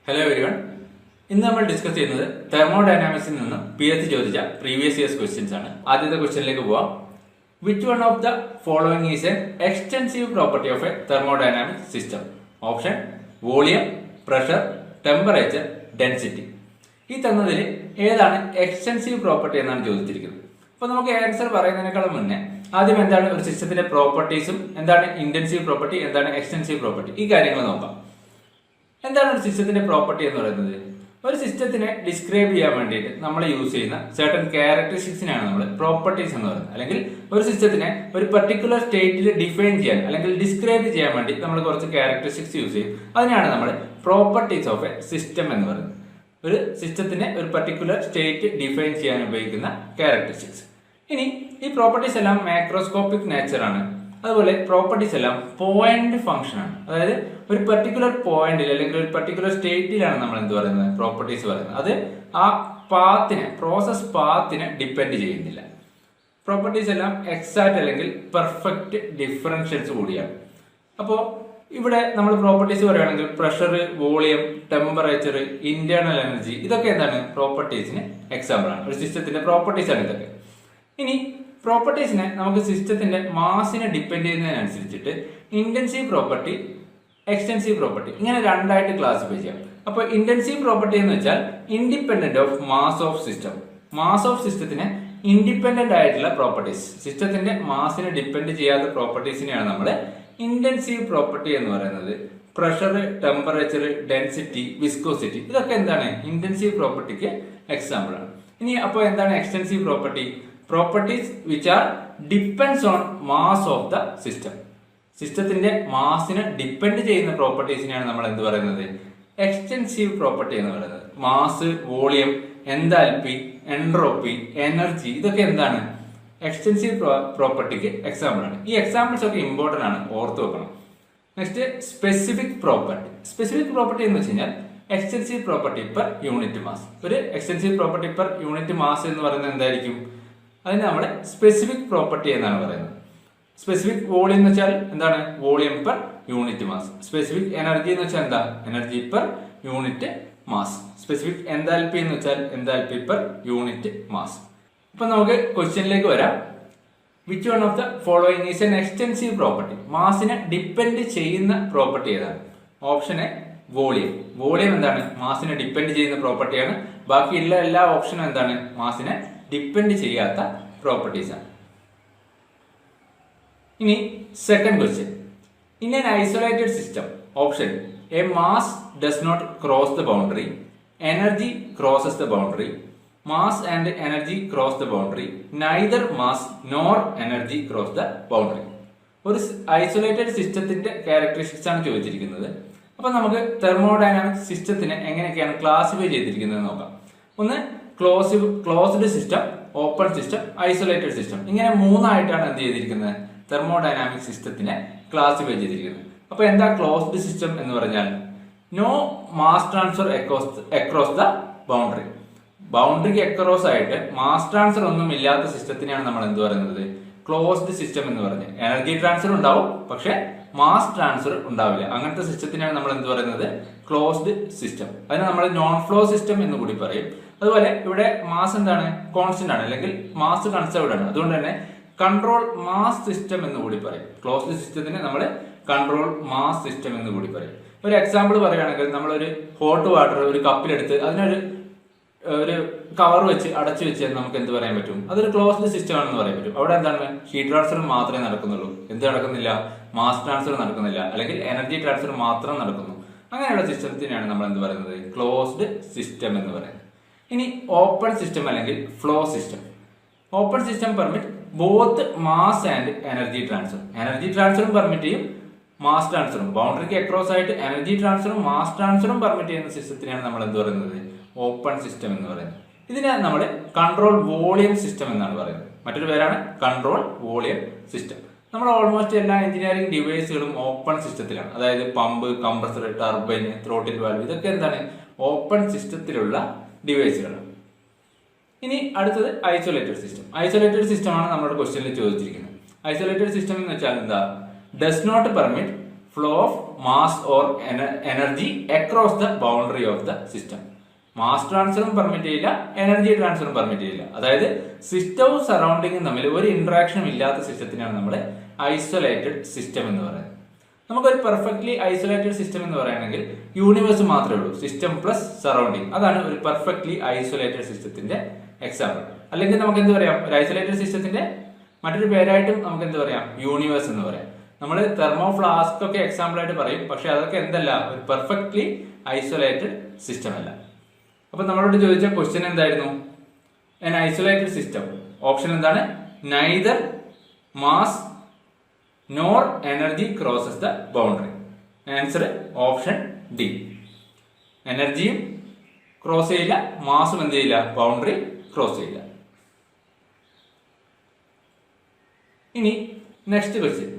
Hello everyone. ഇന്ന് നമ്മൾ discuss ചെയ്യുന്നത് തെർമോഡൈനാമിക്സിൽ നിന്ന് PSC ചോദിച്ച പ്രീവിയസ് ഇയേഴ്സ് ക്വസ്റ്റ്യൻസ് ആണ്. ആദ്യത്തെ ക്വസ്റ്റ്യനിലേക്ക് പോവാം. Which one of the following is an extensive property of A thermodynamic system? Option volume, pressure, temperature, density. ഈ തന്നതിൽ ഏതാണ് എക്സ്റ്റെൻസീവ് പ്രോപ്പർട്ടി എന്നാണ് ചോദിച്ചിരിക്കുന്നത്. അപ്പൊ നമുക്ക് ആൻസർ പറയുന്നതിനേക്കാളും മുന്നേ ആദ്യം എന്താണ് ഒരു സിസ്റ്റത്തിന്റെ പ്രോപ്പർട്ടീസും, എന്താണ് ഇന്റൻസീവ് പ്രോപ്പർട്ടി, എന്താണ് എക്സ്റ്റെൻസീവ് പ്രോപ്പർട്ടി, ഈ കാര്യങ്ങൾ നോക്കാം. എന്താണ് ഒരു സിസ്റ്റത്തിന്റെ പ്രോപ്പർട്ടി എന്ന് പറയുന്നത്? ഒരു സിസ്റ്റത്തിനെ ഡിസ്ക്രൈബ് ചെയ്യാൻ വേണ്ടിയിട്ട് നമ്മൾ യൂസ് ചെയ്യുന്ന സർട്ടൻ ക്യാരക്ടറിസ്റ്റിക്സിനാണ് നമ്മൾ പ്രോപ്പർട്ടീസ് എന്ന് പറയുന്നത്. അല്ലെങ്കിൽ ഒരു സിസ്റ്റത്തിനെ ഒരു പർട്ടിക്കുലർ സ്റ്റേറ്റിൽ ഡിഫൈൻ ചെയ്യാൻ അല്ലെങ്കിൽ ഡിസ്ക്രൈബ് ചെയ്യാൻ വേണ്ടി നമ്മൾ കുറച്ച് ക്യാരക്ടറിസ്റ്റിക്സ് യൂസ് ചെയ്യും. അതിനാണ് നമ്മൾ പ്രോപ്പർട്ടീസ് ഓഫ് എ സിസ്റ്റം എന്ന് പറയുന്നത്. ഒരു സിസ്റ്റത്തിനെ ഒരു പർട്ടിക്കുലർ സ്റ്റേറ്റ് ഡിഫൈൻ ചെയ്യാൻ ഉപയോഗിക്കുന്ന ക്യാരക്ടറിസ്റ്റിക്സ്. ഇനി ഈ പ്രോപ്പർട്ടീസ് എല്ലാം മാക്രോസ്കോപ്പിക് നേച്ചറാണ്. അതുപോലെ പ്രോപ്പർട്ടീസ് എല്ലാം പോയിന്റ് ഫംഗ്ഷൻ ആണ്. അതായത് ഒരു പർട്ടിക്കുലർ പോയിന്റിൽ അല്ലെങ്കിൽ ഒരു പർട്ടിക്കുലർ സ്റ്റേറ്റിലാണ് നമ്മൾ എന്ത് പറയുന്നത്, പ്രോപ്പർട്ടീസ് പറയുന്നത്. അത് ആ പാത്തിനെ, പ്രോസസ് പാത്തിനെ ഡിപ്പെൻഡ് ചെയ്യുന്നില്ല. പ്രോപ്പർട്ടീസ് എല്ലാം എക്സാക്ട് അല്ലെങ്കിൽ പെർഫെക്റ്റ് ഡിഫറൻഷ്യൽസ് കൂടിയാണ്. അപ്പോൾ ഇവിടെ നമ്മൾ പ്രോപ്പർട്ടീസ് പറയുകയാണെങ്കിൽ pressure, volume, temperature, internal energy, ഇതൊക്കെ എന്താണ് പ്രോപ്പർട്ടീസിന് എക്സാമ്പിൾ ആണ്. ഒരു സിസ്റ്റത്തിന്റെ പ്രോപ്പർട്ടീസ് ആണ് ഇതൊക്കെ. ഇനി പ്രോപ്പർട്ടീസിനെ നമുക്ക് സിസ്റ്റത്തിന്റെ മാസിനെ ഡിപ്പെൻഡ് ചെയ്യുന്നതിനനുസരിച്ചിട്ട് ഇന്റൻസീവ് പ്രോപ്പർട്ടി, എക്സ്റ്റെൻസീവ് പ്രോപ്പർട്ടി, ഇങ്ങനെ രണ്ടായിട്ട് ക്ലാസിഫൈ ചെയ്യാം. അപ്പോൾ ഇന്റൻസീവ് പ്രോപ്പർട്ടി എന്ന് വെച്ചാൽ independent of mass of system. Mass of സിസ്റ്റത്തിന് ഇൻഡിപെൻഡന്റ് ആയിട്ടുള്ള പ്രോപ്പർട്ടീസ്, സിസ്റ്റത്തിന്റെ മാസിനെ ഡിപ്പെൻഡ് ചെയ്യാത്ത പ്രോപ്പർട്ടീസിനെയാണ് നമ്മൾ ഇന്റൻസീവ് പ്രോപ്പർട്ടി എന്ന് പറയുന്നത്. പ്രഷർ, ടെമ്പറേച്ചർ, ഡെൻസിറ്റി, വിസ്കോസിറ്റി, ഇതൊക്കെ എന്താണ് ഇന്റൻസീവ് പ്രോപ്പർട്ടിക്ക് എക്സാമ്പിൾ ആണ്. ഇനി അപ്പോൾ എന്താണ് extensive property? Properties which are depends on mass of the system. സിസ്റ്റത്തിന്റെ മാസിനെ ഡിപ്പെൻഡ് ചെയ്യുന്ന പ്രോപ്പർട്ടീസിനെയാണ് നമ്മൾ എന്ത് പറയുന്നത്, എക്സ്റ്റെൻസീവ് പ്രോപ്പർട്ടി എന്ന് പറയുന്നത്. Mass, volume, enthalpy, entropy, energy, ഇതൊക്കെ എന്താണ് എക്സ്റ്റെൻസീവ് പ്രോപ്പർട്ടിക്ക് എക്സാമ്പിൾ ആണ്. ഈ എക്സാമ്പിൾസ് ഒക്കെ ഇമ്പോർട്ടന്റ് ആണ്, ഓർത്ത് വെക്കണം. Next specific property. Specific property എന്ന് വെച്ച് കഴിഞ്ഞാൽ extensive property per unit mass. ഒരു extensive property per unit mass എന്ന് പറയുന്നത് എന്തായിരിക്കും? അതിന് നമ്മൾ സ്പെസിഫിക് പ്രോപ്പർട്ടി എന്നാണ് പറയുന്നത്. സ്പെസിഫിക് വോളിയം എന്ന് വെച്ചാൽ എന്താണ്? Volume per unit mass. Specific energy എന്ന് വെച്ചാൽ എന്താ? Energy per unit mass. Specific enthalpy എന്ന് വെച്ചാൽ എൻതാൽപ്പി പെർ യൂണിറ്റ് മാസ്. ഇപ്പൊ നമുക്ക് ക്വസ്റ്റ്യനിലേക്ക് വരാം. Which one of the following is an extensive property? മാസിനെ ഡിപ്പെൻഡ് ചെയ്യുന്ന പ്രോപ്പർട്ടി ഏതാണ്? Option A volume. വോളിയം എന്താണ്? മാസിനെ ഡിപ്പെൻഡ് ചെയ്യുന്ന പ്രോപ്പർട്ടിയാണ്. ബാക്കിയുള്ള എല്ലാ ഓപ്ഷനും എന്താണ്? മാസിനെ ഡിപ്പെൻഡ് ചെയ്യാത്ത പ്രോപ്പർട്ടീസ് ആണ്. ഇനി second question. In an isolated system, option A mass does not cross the boundary, energy crosses the boundary, mass and energy cross the boundary, neither mass nor energy cross the boundary. ഒരു isolated സിസ്റ്റത്തിന്റെ characteristics ആണ് ചോദിച്ചിരിക്കുന്നത്. അപ്പൊ നമുക്ക് thermodynamic സിസ്റ്റത്തിനെ എങ്ങനെയൊക്കെയാണ് classify ചെയ്തിരിക്കുന്നത് നോക്കാം. ഒന്ന് closed system, open system, isolated system, ഇങ്ങനെ മൂന്നായിട്ടാണ് എന്ത് ചെയ്തിരിക്കുന്നത്, തെർമോഡൈനാമിക് സിസ്റ്റത്തിനെ ക്ലാസിഫൈ ചെയ്തിരിക്കുന്നത്. അപ്പൊ എന്താ ക്ലോസ്ഡ് സിസ്റ്റം എന്ന് പറഞ്ഞാൽ? No mass transfer across the boundary. ബൗണ്ടറിക്ക് അക്രോസ് ആയിട്ട് മാസ് ട്രാൻസ്ഫർ ഒന്നും ഇല്ലാത്ത സിസ്റ്റത്തിനെയാണ് നമ്മൾ എന്ത് പറയുന്നത്, ക്ലോസ്ഡ് സിസ്റ്റം എന്ന് പറഞ്ഞത്. എനർജി ട്രാൻസ്ഫർ ഉണ്ടാവും, പക്ഷെ മാസ് ട്രാൻസ്ഫർ ഉണ്ടാവില്ല. അങ്ങനത്തെ സിസ്റ്റത്തിനാണ് നമ്മൾ എന്ത് പറയുന്നത്, ക്ലോസ്ഡ് സിസ്റ്റം. അതിന് നമ്മൾ നോൺ ഫ്ലോ സിസ്റ്റം എന്ന് കൂടി പറയും. അതുപോലെ ഇവിടെ മാസ് എന്താണ്, കോൺസ്റ്റന്റ് ആണ്, അല്ലെങ്കിൽ മാസ് കൺസേർവ്ഡ് ആണ്. അതുകൊണ്ട് തന്നെ കൺട്രോൾ മാസ് സിസ്റ്റം എന്ന് കൂടി പറയും. ക്ലോസ്ഡ് സിസ്റ്റത്തിന് നമ്മൾ കൺട്രോൾ മാസ് സിസ്റ്റം എന്ന് കൂടി പറയും. ഒരു എക്സാമ്പിൾ പറയുകയാണെങ്കിൽ നമ്മളൊരു ഹോട്ട് വാട്ടർ ഒരു കപ്പിലെടുത്ത് അതിനൊരു കവർ വെച്ച് അടച്ചു വെച്ച് നമുക്ക് എന്ത് പറയാൻ പറ്റും, അതൊരു ക്ലോസ്ഡ് സിസ്റ്റം ആണെന്ന് പറയാൻ പറ്റും. അവിടെ എന്താണ്, ഹീറ്റ് ട്രാൻസ്ഫർ മാത്രമേ നടക്കുന്നുള്ളൂ. എന്ത് നടക്കുന്നില്ല? മാസ് ട്രാൻസ്ഫർ നടക്കുന്നില്ല, അല്ലെങ്കിൽ എനർജി ട്രാൻസ്ഫർ മാത്രം നടക്കുന്നു. അങ്ങനെയുള്ള സിസ്റ്റത്തിനാണ് നമ്മൾ എന്ത് പറയുന്നത്, ക്ലോസ്ഡ് സിസ്റ്റം എന്ന് പറയുന്നത്. ഇനി ഓപ്പൺ സിസ്റ്റം അല്ലെങ്കിൽ flow system. Open system permit both mass and energy transfer. Energy ട്രാൻസ്ഫറും പെർമിറ്റ് ചെയ്യും, മാസ് ട്രാൻസ്ഫറും. ബൗണ്ടറിക്ക് അക്രോസ് ആയിട്ട് എനർജി ട്രാൻസ്ഫറും മാസ് ട്രാൻസ്ഫറും പെർമിറ്റ് ചെയ്യുന്ന സിസ്റ്റത്തിനാണ് നമ്മൾ എന്ത് പറയുന്നത്, ഓപ്പൺ സിസ്റ്റം എന്ന് പറയുന്നത്. ഇതിനെ നമ്മൾ കൺട്രോൾ വോളിയം സിസ്റ്റം എന്നാണ് പറയുന്നത്. മറ്റൊരു പേരാണ് കൺട്രോൾ വോളിയം സിസ്റ്റം. നമ്മൾ ഓൾമോസ്റ്റ് എല്ലാ എഞ്ചിനീയറിംഗ് ഡിവൈസുകളും ഓപ്പൺ സിസ്റ്റത്തിലാണ്. അതായത് pump, compressor, turbine, throttle valve, ഇതൊക്കെ എന്താണ് ഓപ്പൺ സിസ്റ്റത്തിലുള്ള ഡിവൈസുകളാണ്. ഇനി അടുത്തത് ഐസൊലേറ്റഡ് സിസ്റ്റം. ഐസൊലേറ്റഡ് സിസ്റ്റം ആണ് നമ്മുടെ ക്വസ്റ്റ്യനിൽ ചോദിച്ചിരിക്കുന്നത്. ഐസൊലേറ്റഡ് സിസ്റ്റം എന്ന് വെച്ചാൽ എന്താ? Does not permit flow of mass or energy across the boundary of the system. Mass ട്രാൻസ്ഫറും പെർമിറ്റ് ചെയ്യില്ല, എനർജി ട്രാൻസ്ഫറും പെർമിറ്റ് ചെയ്യില്ല. അതായത് സിസ്റ്റവും സറൗണ്ടിങ്ങും തമ്മിൽ ഒരു ഇന്ററാക്ഷനും ഇല്ലാത്ത സിസ്റ്റത്തിനാണ് നമ്മൾ ഐസൊലേറ്റഡ് സിസ്റ്റം എന്ന് പറയുന്നത്. നമുക്കൊരു പെർഫെക്റ്റ്ലി ഐസൊലേറ്റഡ് സിസ്റ്റം എന്ന് പറയുകയാണെങ്കിൽ യൂണിവേഴ്സ് മാത്രമേ ഉള്ളൂ, സിസ്റ്റം പ്ലസ് സറൗണ്ടിങ്. അതാണ് ഒരു പെർഫെക്റ്റ്ലി ഐസൊലേറ്റഡ് സിസ്റ്റത്തിന്റെ എക്സാമ്പിൾ. അല്ലെങ്കിൽ നമുക്ക് എന്ത് പറയാം, ഒരു ഐസൊലേറ്റഡ് സിസ്റ്റത്തിന്റെ മറ്റൊരു പേരായിട്ടും നമുക്ക് എന്ത് പറയാം, യൂണിവേഴ്സ് എന്ന് പറയാം. നമ്മൾ തെർമോ ഫ്ലാസ്ക് ഒക്കെ എക്സാമ്പിൾ ആയിട്ട് പറയും, പക്ഷെ അതൊക്കെ എന്തല്ല, ഒരു പെർഫെക്റ്റ്ലി ഐസൊലേറ്റഡ് സിസ്റ്റം അല്ല. അപ്പൊ നമ്മളോട് ചോദിച്ച ക്വസ്റ്റ്യൻ എന്തായിരുന്നു, an isolated system. ഓപ്ഷൻ എന്താണ്, neither mass nor energy crosses the boundary. Answer option D. എനർജിയും ക്രോസ് ചെയ്യില്ല, മാസും എന്ത് ചെയ്യില്ല, ബൗണ്ടറി ക്രോസ് ചെയ്യില്ല. ഇനി next question,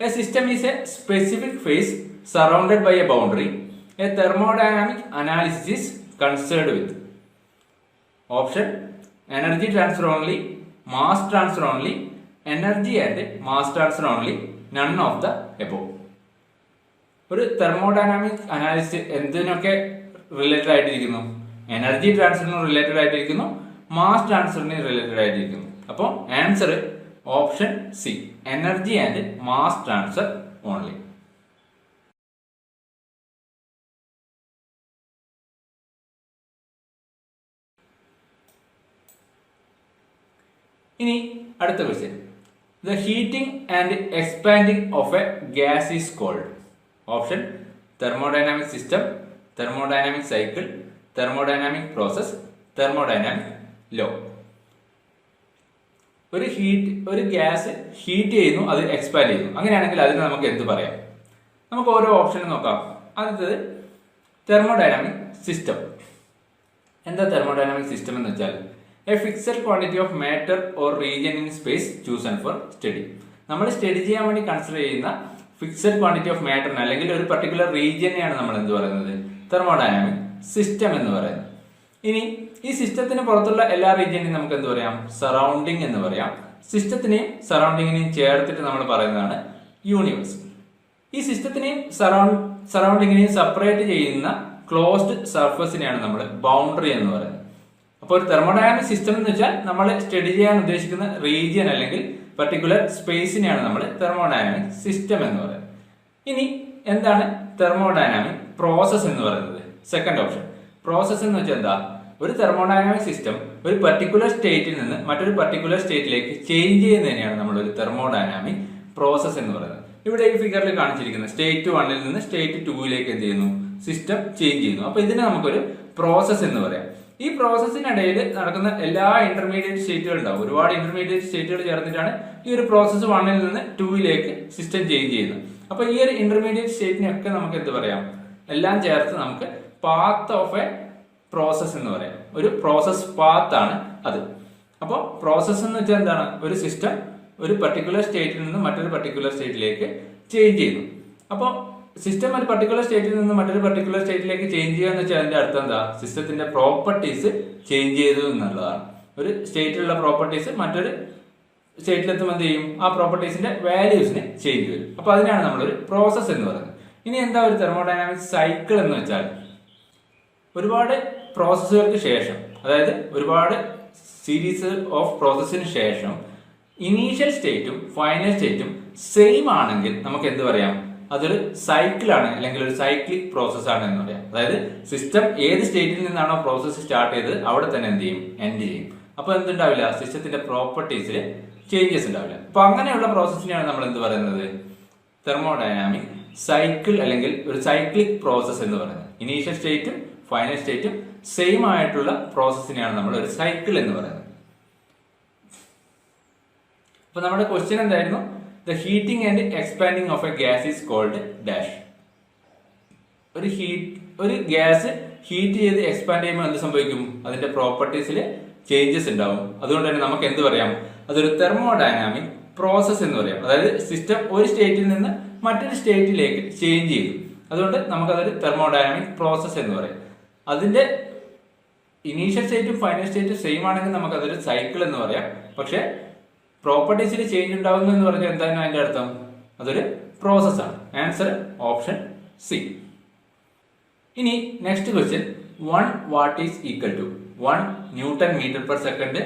a system is a specific phase surrounded by a boundary. A thermodynamic analysis is concerned with. Option, energy transfer only, mass transfer only, energy and mass transfer only, none of the above. ഒരു thermodynamic analysis എന്തിനൊക്കെ related ആയിട്ടിരിക്കുന്നു, energy ട്രാൻസ്ഫറിന് related ആയിട്ടിരിക്കുന്നു, mass ട്രാൻസ്ഫറിന് related ആയിട്ടിരിക്കുന്നു. അപ്പോൾ answer option C, energy and mass transfer only. ഇനി അടുത്ത question, the heating and expanding of a gas is called. Option, thermodynamic system, thermodynamic cycle, thermodynamic process, thermodynamic law. ഒരു gas heat ചെയ്യുന്നു, അത് expand ചെയ്യുന്നു, അങ്ങനെയാണെങ്കിൽ അതിന് നമുക്ക് എന്ത് പറയാം? നമുക്ക് ഓരോ ഓപ്ഷനും നോക്കാം. ആദ്യത്തേത് തെർമോഡൈനാമിക് സിസ്റ്റം. എന്താ തെർമോഡൈനാമിക് സിസ്റ്റം എന്ന് വെച്ചാൽ, A fixed quantity of matter or region in space chosen four study. നമ്മൾ സ്റ്റഡി ചെയ്യാൻ വേണ്ടി കൺസിഡർ ചെയ്യുന്ന ഫിക്സഡ് ക്വാണ്ടിറ്റി ഓഫ് മാറ്ററിന് അല്ലെങ്കിൽ ഒരു പർട്ടിക്കുലർ റീജിയനെയാണ് നമ്മൾ എന്ത് പറയുന്നത്, തെർമോഡൈനാമിക് സിസ്റ്റം എന്ന് പറയുന്നത്. ഇനി ഈ സിസ്റ്റത്തിന് പുറത്തുള്ള എല്ലാ റീജിയനെയും നമുക്ക് എന്ത് പറയാം, സറൗണ്ടിങ് എന്ന് പറയാം. സിസ്റ്റത്തിനെയും സറൗണ്ടിങ്ങിനെയും ചേർത്തിട്ട് നമ്മൾ പറയുന്നതാണ് യൂണിവേഴ്സ്. ഈ സിസ്റ്റത്തിനെയും സറൗണ്ടിങ്ങിനെയും സെപ്പറേറ്റ് ചെയ്യുന്ന ക്ലോസ്ഡ് സർഫസിനെയാണ് നമ്മൾ ബൗണ്ടറി എന്ന് പറയുന്നത്. അപ്പോൾ ഒരു തെർമോഡൈനാമിക് സിസ്റ്റം എന്ന് വെച്ചാൽ നമ്മൾ സ്റ്റഡി ചെയ്യാൻ ഉദ്ദേശിക്കുന്ന റീജിയൻ അല്ലെങ്കിൽ പർട്ടിക്കുലർ സ്പേസിനെയാണ് നമ്മൾ തെർമോഡൈനാമിക് സിസ്റ്റം എന്ന് പറയുന്നത്. ഇനി എന്താണ് തെർമോഡൈനാമിക് പ്രോസസ് എന്ന് പറയുന്നത്? സെക്കൻഡ് ഓപ്ഷൻ, പ്രോസസ് എന്ന് വെച്ചാൽ എന്താ, ഒരു തെർമോഡൈനാമിക് സിസ്റ്റം ഒരു പർട്ടിക്കുലർ സ്റ്റേറ്റിൽ നിന്ന് മറ്റൊരു പർട്ടിക്കുലർ സ്റ്റേറ്റിലേക്ക് ചേഞ്ച് ചെയ്യുന്നതിനെയാണ് നമ്മൾ ഒരു തെർമോഡൈനാമിക് പ്രോസസ് എന്ന് പറയുന്നത്. ഇവിടെ ഈ ഫിഗറിൽ കാണിച്ചിരിക്കുന്നത് സ്റ്റേറ്റ് 1 നിന്ന് സ്റ്റേറ്റ് 2 എന്ത് ചെയ്യുന്നു, സിസ്റ്റം ചേഞ്ച് ചെയ്യുന്നു. അപ്പൊ ഇതിനെ നമുക്കൊരു പ്രോസസ് എന്ന് പറയാം. ഈ പ്രോസസ്സിനിടയിൽ നടക്കുന്ന എല്ലാ ഇന്റർമീഡിയറ്റ് സ്റ്റേറ്റുകൾ ഉണ്ടാവും. ഒരുപാട് ഇന്റർമീഡിയറ്റ് സ്റ്റേറ്റുകൾ ചേർന്നിട്ടാണ് ഈ ഒരു പ്രോസസ്സ് 1 നിന്ന് 2 സിസ്റ്റം ചേഞ്ച് ചെയ്യുന്നത്. അപ്പൊ ഈ ഒരു ഇന്റർമീഡിയറ്റ് സ്റ്റേറ്റിനെയൊക്കെ നമുക്ക് എന്ത് പറയാം, എല്ലാം ചേർത്ത് നമുക്ക് പാത്ത് ഓഫ് എ പ്രോസസ് എന്ന് പറയാം. ഒരു പ്രോസസ് പാത്ത് ആണ് അത്. അപ്പോൾ പ്രോസസ് എന്ന് വെച്ചാൽ എന്താണ്, ഒരു സിസ്റ്റം ഒരു പർട്ടിക്കുലർ സ്റ്റേറ്റിൽ നിന്ന് മറ്റൊരു പർട്ടിക്കുലർ സ്റ്റേറ്റിലേക്ക് ചേഞ്ച് ചെയ്യുന്നു. അപ്പോൾ സിസ്റ്റം ഒരു പർട്ടിക്കുലർ സ്റ്റേറ്റിൽ നിന്ന് മറ്റൊരു പർട്ടിക്കുലർ സ്റ്റേറ്റിലേക്ക് ചേഞ്ച് ചെയ്യുക എന്ന് വെച്ചാൽ അതിന്റെ അർത്ഥം എന്താ, സിസ്റ്റത്തിന്റെ പ്രോപ്പർട്ടീസ് ചേഞ്ച് ചെയ്തു എന്നുള്ളതാണ്. ഒരു സ്റ്റേറ്റിലുള്ള പ്രോപ്പർട്ടീസ് മറ്റൊരു സ്റ്റേറ്റിലെത്തുമ്പോൾ എന്ത് ചെയ്യും, ആ പ്രോപ്പർട്ടീസിന്റെ വാല്യൂസിന് ചേഞ്ച് വരും. അപ്പൊ അതിനാണ് നമ്മളൊരു പ്രോസസ് എന്ന് പറയുന്നത്. ഇനി എന്താ ഒരു തെർമോഡൈനാമിക് സൈക്കിൾ എന്ന് വെച്ചാൽ, ഒരുപാട് പ്രോസസ്സുകൾക്ക് ശേഷം, അതായത് ഒരുപാട് സീരീസ് ഓഫ് പ്രോസസ്സിന് ശേഷം ഇനീഷ്യൽ സ്റ്റേറ്റും ഫൈനൽ സ്റ്റേറ്റും സെയിം ആണെങ്കിൽ നമുക്ക് എന്ത് പറയാം, അതൊരു സൈക്കിളാണ് അല്ലെങ്കിൽ ഒരു സൈക്ലിക് പ്രോസസ് ആണ് എന്ന് പറയാം. അതായത് സിസ്റ്റം ഏത് സ്റ്റേറ്റിൽ നിന്നാണോ പ്രോസസ്സ് സ്റ്റാർട്ട് ചെയ്തത് അവിടെ തന്നെ എന്ത് ചെയ്യും, എൻഡ് ചെയ്യും. അപ്പൊ എന്തുണ്ടാവില്ല, സിസ്റ്റത്തിന്റെ പ്രോപ്പർട്ടീസിൽ ചേഞ്ചസ് ഉണ്ടാവില്ല. അപ്പൊ അങ്ങനെയുള്ള പ്രോസസ്സിനെയാണ് നമ്മൾ എന്ത് പറയുന്നത്, തെർമോഡൈനാമിക് സൈക്കിൾ അല്ലെങ്കിൽ ഒരു സൈക്ലിക് പ്രോസസ് എന്ന് പറയുന്നത്. ഇനീഷ്യൽ സ്റ്റേറ്റും ഫൈനൽ സ്റ്റേറ്റും സെയിം ആയിട്ടുള്ള പ്രോസസ്സിനെയാണ് നമ്മൾ ഒരു സൈക്കിൾ എന്ന് പറയുന്നത്. അപ്പൊ നമ്മുടെ ക്വസ്റ്റ്യൻ എന്തായിരുന്നു, the heating and expanding of a gas is called dash. ഒരു ഗ്യാസ് ഹീറ്റ് ചെയ്ത് എക്സ്പാൻഡ് ചെയ്യുമ്പോൾ എന്ത് സംഭവിക്കും, അതിന്റെ പ്രോപ്പർട്ടീസിൽ ചേഞ്ചസ് ഉണ്ടാവും. അതുകൊണ്ട് തന്നെ നമുക്ക് എന്ത് പറയാം, അതൊരു തെർമോഡൈനാമിക് പ്രോസസ് എന്ന് പറയാം. അതായത് സിസ്റ്റം ഒരു സ്റ്റേറ്റിൽ നിന്ന് മറ്റൊരു സ്റ്റേറ്റിലേക്ക് ചേഞ്ച് ചെയ്തു. അതുകൊണ്ട് നമുക്കതൊരു തെർമോഡൈനാമിക് പ്രോസസ് എന്ന് പറയും. അതിന്റെ ഇനീഷ്യൽ സ്റ്റേറ്റും ഫൈനൽ സ്റ്റേറ്റും സെയിം ആണെങ്കിൽ നമുക്കതൊരു സൈക്കിൾ എന്ന് പറയാം. പക്ഷെ പ്രോപ്പർട്ടീസിൽ ചേഞ്ച് ഉണ്ടാവുന്നു എന്ന് പറഞ്ഞാൽ എന്താണ് അതിന്റെ അർത്ഥം, അതൊരു പ്രോസസ്സാണ്. Answer option C. ഇനി next question, 1 watt is equal to 1 newton metre per second,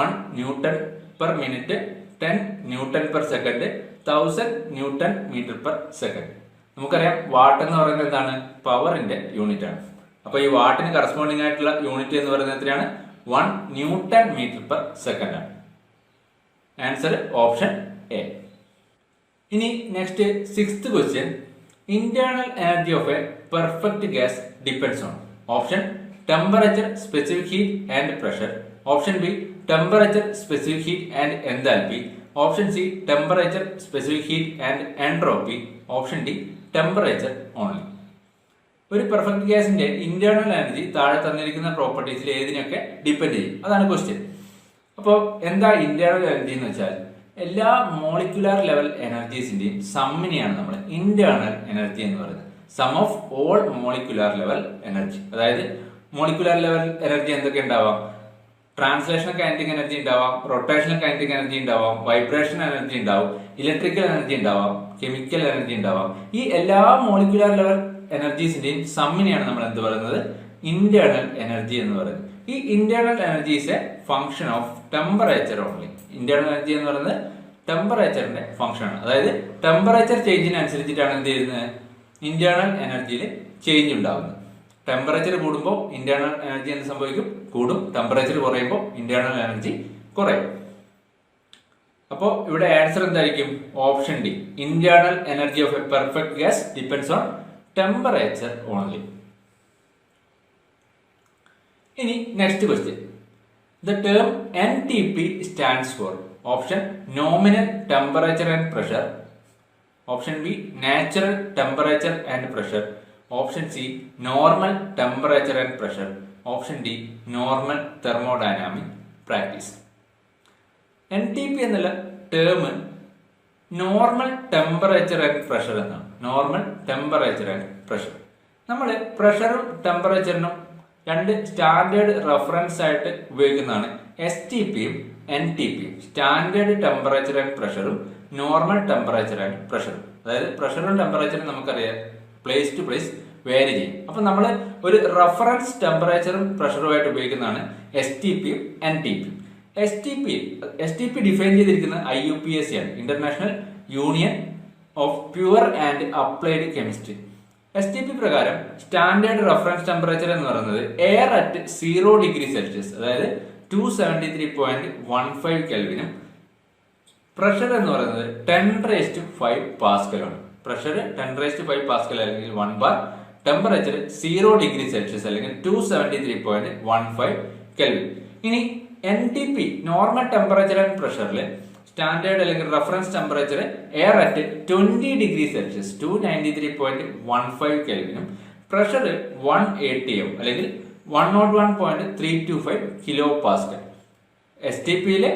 1 newton per minute, 10 newton per second, 1000 newton metre per second. നമുക്കറിയാം വാട്ട് എന്ന് പറയുന്നത് എന്താണ്? പവറിന്റെ യൂണിറ്റ് ആണ്. അപ്പൊ ഈ വാട്ടിന് കറസ്പോണ്ടിങ് ആയിട്ടുള്ള യൂണിറ്റ് എന്ന് പറയുന്നത് എത്രയാണ്? 1 ന്യൂട്ടൺ മീറ്റർ പെർ സെക്കൻഡ് ആണ്. Answer option A. ഇനി next 6th question, internal energy of a perfect gas depends on option temperature, specific heat and pressure, option B temperature, specific heat and enthalpy, option C temperature, specific heat and entropy, option D temperature only. ഒരു perfect ഗ്യാസിന്റെ internal energy താഴെ തന്നിരിക്കുന്ന പ്രോപ്പർട്ടീസിൽ ഏതിനൊക്കെ depend ചെയ്യും? അതാണ് question. അപ്പോൾ എന്താ internal energy എന്ന് വെച്ചാൽ എല്ലാ മോളിക്കുലാർ ലെവൽ എനർജീസിന്റെയും സമ്മിനെയാണ് നമ്മൾ ഇന്റേണൽ എനർജി എന്ന് പറയുന്നത്. Sum of all molecular level energy. അതായത് മോളിക്കുലാർ ലെവൽ എനർജി എന്തൊക്കെ ഉണ്ടാവാം? ട്രാൻസ്ലേഷണൽ കൈനറ്റിക് എനർജി ഉണ്ടാവാം, റൊട്ടേഷണൽ കൈനറ്റിക് എനർജി ഉണ്ടാവാം, വൈബ്രേഷൻ എനർജി ഉണ്ടാവും, ഇലക്ട്രിക്കൽ എനർജി ഉണ്ടാവാം, കെമിക്കൽ എനർജി ഉണ്ടാവാം. ഈ എല്ലാ മോളിക്കുലാർ ലെവൽ എനർജീസിന്റെയും സമ്മിനെയാണ് നമ്മൾ എന്ത് പറയുന്നത്? ഇന്റേണൽ എനർജി എന്ന് പറയുന്നത്. ഈ internal energy is A function of temperature only. Internal energy എന്ന് പറയുന്നത് ടെമ്പറേച്ചറിന്റെ ഫംഗ്ഷൻ ആണ്. അതായത് ടെമ്പറേച്ചർ ചേഞ്ചിനനുസരിച്ചിട്ടാണ് എന്ത് ചെയ്യുന്നത്? ഇന്റേണൽ എനർജിയിൽ ചേഞ്ച് ഉണ്ടാകുന്നത്. ടെമ്പറേച്ചർ കൂടുമ്പോൾ ഇന്റേണൽ എനർജി എന്ത് സംഭവിക്കും? കൂടും. ടെമ്പറേച്ചർ കുറയുമ്പോൾ ഇന്റേണൽ എനർജി കുറയും. അപ്പോൾ ഇവിടെ ആൻസർ എന്തായിരിക്കും? Option D. Internal energy of a perfect gas depends on temperature only. ഇനി next question, the term NTP stands for option nominal temperature and pressure, option B natural temperature and pressure, option C normal temperature and pressure, option D normal thermodynamic practice. NTP എന്നുള്ള term normal temperature and pressure എന്നാണ്. Normal temperature and pressure. നമ്മൾ പ്രഷറും ടെമ്പറേച്ചറിനും രണ്ട് standard reference ആയിട്ട് ഉപയോഗിക്കുന്നതാണ് STPയും NTPയും. സ്റ്റാൻഡേർഡ് ടെമ്പറേച്ചർ ആൻഡ് പ്രഷറും നോർമൽ ടെമ്പറേച്ചർ ആൻഡ് പ്രഷറും. അതായത് പ്രഷറും ടെമ്പറേച്ചറും നമുക്കറിയാം പ്ലേസ് ടു പ്ലേസ് വേരി ചെയ്യും. അപ്പൊ നമ്മൾ ഒരു റെഫറൻസ് ടെമ്പറേച്ചറും പ്രഷറുമായിട്ട് ഉപയോഗിക്കുന്നതാണ് STPയും NTPയും. STP ഡിഫൈൻ ചെയ്തിരിക്കുന്നത് IUPAC ആണ്, international union of pure and applied chemistry. STP പ്രകാരം സ്റ്റാൻഡേർഡ് റെഫറൻസ് ടെമ്പറേച്ചർ എന്ന് പറയുന്നത് എയർ അറ്റ് 0 ഡിഗ്രി സെൽഷ്യസ്, അതായത് 273.15 കെൽവിനും പ്രഷർ എന്ന് പറയുന്നത് 10⁵ പാസ്കലാണ്. പ്രഷർ 10⁵ പാസ്കൽ അല്ലെങ്കിൽ 1 ബാർ, ടെമ്പറേച്ചർ 0 ഡിഗ്രി സെൽഷ്യസ് അല്ലെങ്കിൽ 273.15 കെൽവിൻ. ഇനി NTP നോർമൽ ടെമ്പറേച്ചർ ആൻഡ് പ്രഷറിൽ സ്റ്റാൻഡേർഡ് അല്ലെങ്കിൽ reference temperature air at 20 degree Celsius 293.15 കെൽവിനും പ്രഷർ 1 atm അല്ലെങ്കിൽ 101.325 കിലോ പാസ്കൽ. STPയിലെ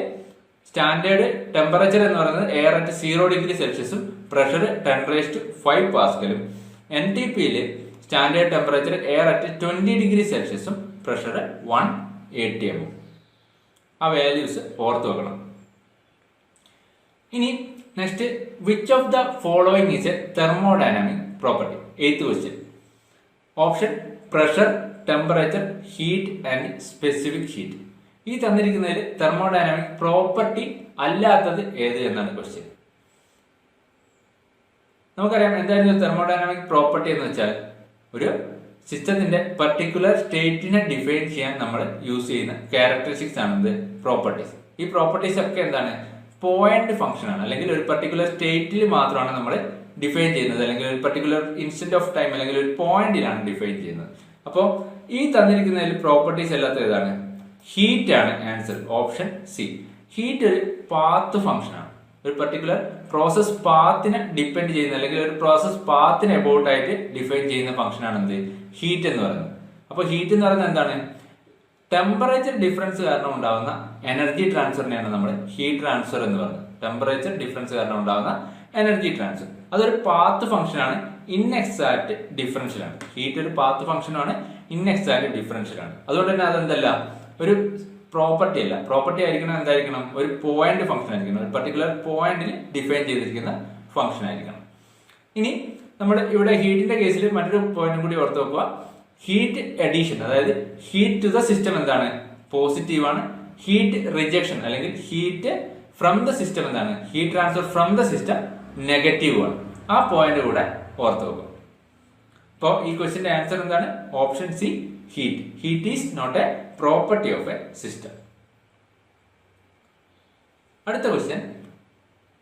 സ്റ്റാൻഡേർഡ് ടെമ്പറേച്ചർ എന്ന് പറയുന്നത് എയർ അറ്റ് 0 ഡിഗ്രി സെൽഷ്യസും പ്രഷർ 10⁵ പാസ്കലും. NTPയിലെ standard temperature air at 20 degree സെൽഷ്യസും പ്രഷർ 1 atm. ആ വാല്യൂസ് ഓർത്ത് വെക്കണം. ഇനി next, which of the following is a thermodynamic property? 8th question. Option pressure, temperature, heat and specific heat. ഈ തന്നിരിക്കുന്നതിൽ തെർമോഡൈനാമിക് പ്രോപ്പർട്ടി അല്ലാത്തത് ഏത് എന്നാണ് ക്വസ്റ്റ്യൻ. നമുക്കറിയാം എന്തായിരുന്നു തെർമോഡൈനാമിക് പ്രോപ്പർട്ടി എന്ന് വെച്ചാൽ ഒരു സിസ്റ്റത്തിന്റെ പർട്ടിക്കുലർ സ്റ്റേറ്റിനെ ഡിഫൈൻ ചെയ്യാൻ നമ്മൾ യൂസ് ചെയ്യുന്ന ക്യാരക്ടറിസ്റ്റിക്സ് ആണ് പ്രോപ്പർട്ടീസ്. ഈ പ്രോപ്പർട്ടീസ് ഒക്കെ എന്താണ്? പോയിന്റ് ഫംഗ്ഷൻ ആണ്, അല്ലെങ്കിൽ ഒരു പർട്ടിക്കുലർ സ്റ്റേറ്റിൽ മാത്രമാണ് നമ്മൾ ഡിഫൈൻ ചെയ്യുന്നത്, അല്ലെങ്കിൽ ഒരു പർട്ടിക്കുലർ ഇൻസ്റ്റന്റ് ഓഫ് ടൈം അല്ലെങ്കിൽ ഒരു പോയിന്റിലാണ് ഡിഫൈൻ ചെയ്യുന്നത്. അപ്പോൾ ഈ തന്നിരിക്കുന്നതിൽ പ്രോപ്പർട്ടീസ് അല്ലാത്ത ഏതാണ്? ഹീറ്റ് ആണ് ആൻസർ. Option C. ഹീറ്റ് ഒരു പാത്ത് ഫംഗ്ഷൻ ആണ്. ഒരു പർട്ടിക്കുലർ പ്രോസസ് പാത്തിനെ ഡിപ്പെൻഡ് ചെയ്യുന്ന അല്ലെങ്കിൽ ഒരു പ്രോസസ് പാത്തിന് എബൌട്ട് ആയിട്ട് ഡിഫൈൻ ചെയ്യുന്ന ഫംഗ്ഷൻ ആണ് എന്ത്? ഹീറ്റ് എന്ന് പറയുന്നത്. അപ്പോൾ ഹീറ്റ് എന്ന് പറയുന്നത് എന്താണ്? ടെമ്പറേച്ചർ ഡിഫറൻസ് കാരണം ഉണ്ടാകുന്ന എനർജി ട്രാൻസ്ഫറിനെയാണ് നമ്മൾ ഹീറ്റ് ട്രാൻസ്ഫർ എന്ന് പറയുന്നത്. ടെമ്പറേച്ചർ ഡിഫറൻസ് കാരണം ഉണ്ടാകുന്ന എനർജി ട്രാൻസ്ഫർ അതൊരു പാത്ത് ഫംഗ്ഷൻ ആണ്, ഇൻഎക്സാക്ട് ഡിഫറൻഷ്യൽ ആണ്. ഹീറ്റ് ഒരു പാത്ത് ഫംഗ്ഷൻ ആണ്, ഇൻഎക്സാക്ട് ഡിഫറൻഷ്യൽ ആണ്. അതുകൊണ്ട് തന്നെ അതെന്തല്ല, ഒരു പ്രോപ്പർട്ടി അല്ല. പ്രോപ്പർട്ടി ആയിരിക്കണം എന്തായിരിക്കണം? ഒരു പോയിന്റ് ഫംഗ്ഷൻ ആയിരിക്കണം. ഒരു പർട്ടിക്കുലർ പോയിന്റിൽ ഡിഫൈൻ ചെയ്തിരിക്കുന്ന ഫംഗ്ഷൻ ആയിരിക്കണം. ഇനി നമ്മൾ ഇവിടെ ഹീറ്റിന്റെ കേസിൽ മറ്റൊരു പോയിന്റ് കൂടി ഓർത്ത് വെക്കുക. ഹീറ്റ് അഡീഷൻ, അതായത് ഹീറ്റ് ടു ദ സിസ്റ്റം എന്താണ്, പോസിറ്റീവ് ആണ്. ഹീറ്റ് റിജക്ഷൻ അല്ലെങ്കിൽ ഹീറ്റ് ഫ്രം ദ സിസ്റ്റം എന്താണ്, heat transfer from the system negative ആണ്. ആ പോയിന്റ് കൂടെ ഓർത്ത് വെക്കുക. അപ്പോൾ ഈ ക്വസ്റ്റിന്റെ ആൻസർ എന്താണ്? Option C, heat. Heat is not a property of a system. അടുത്ത question,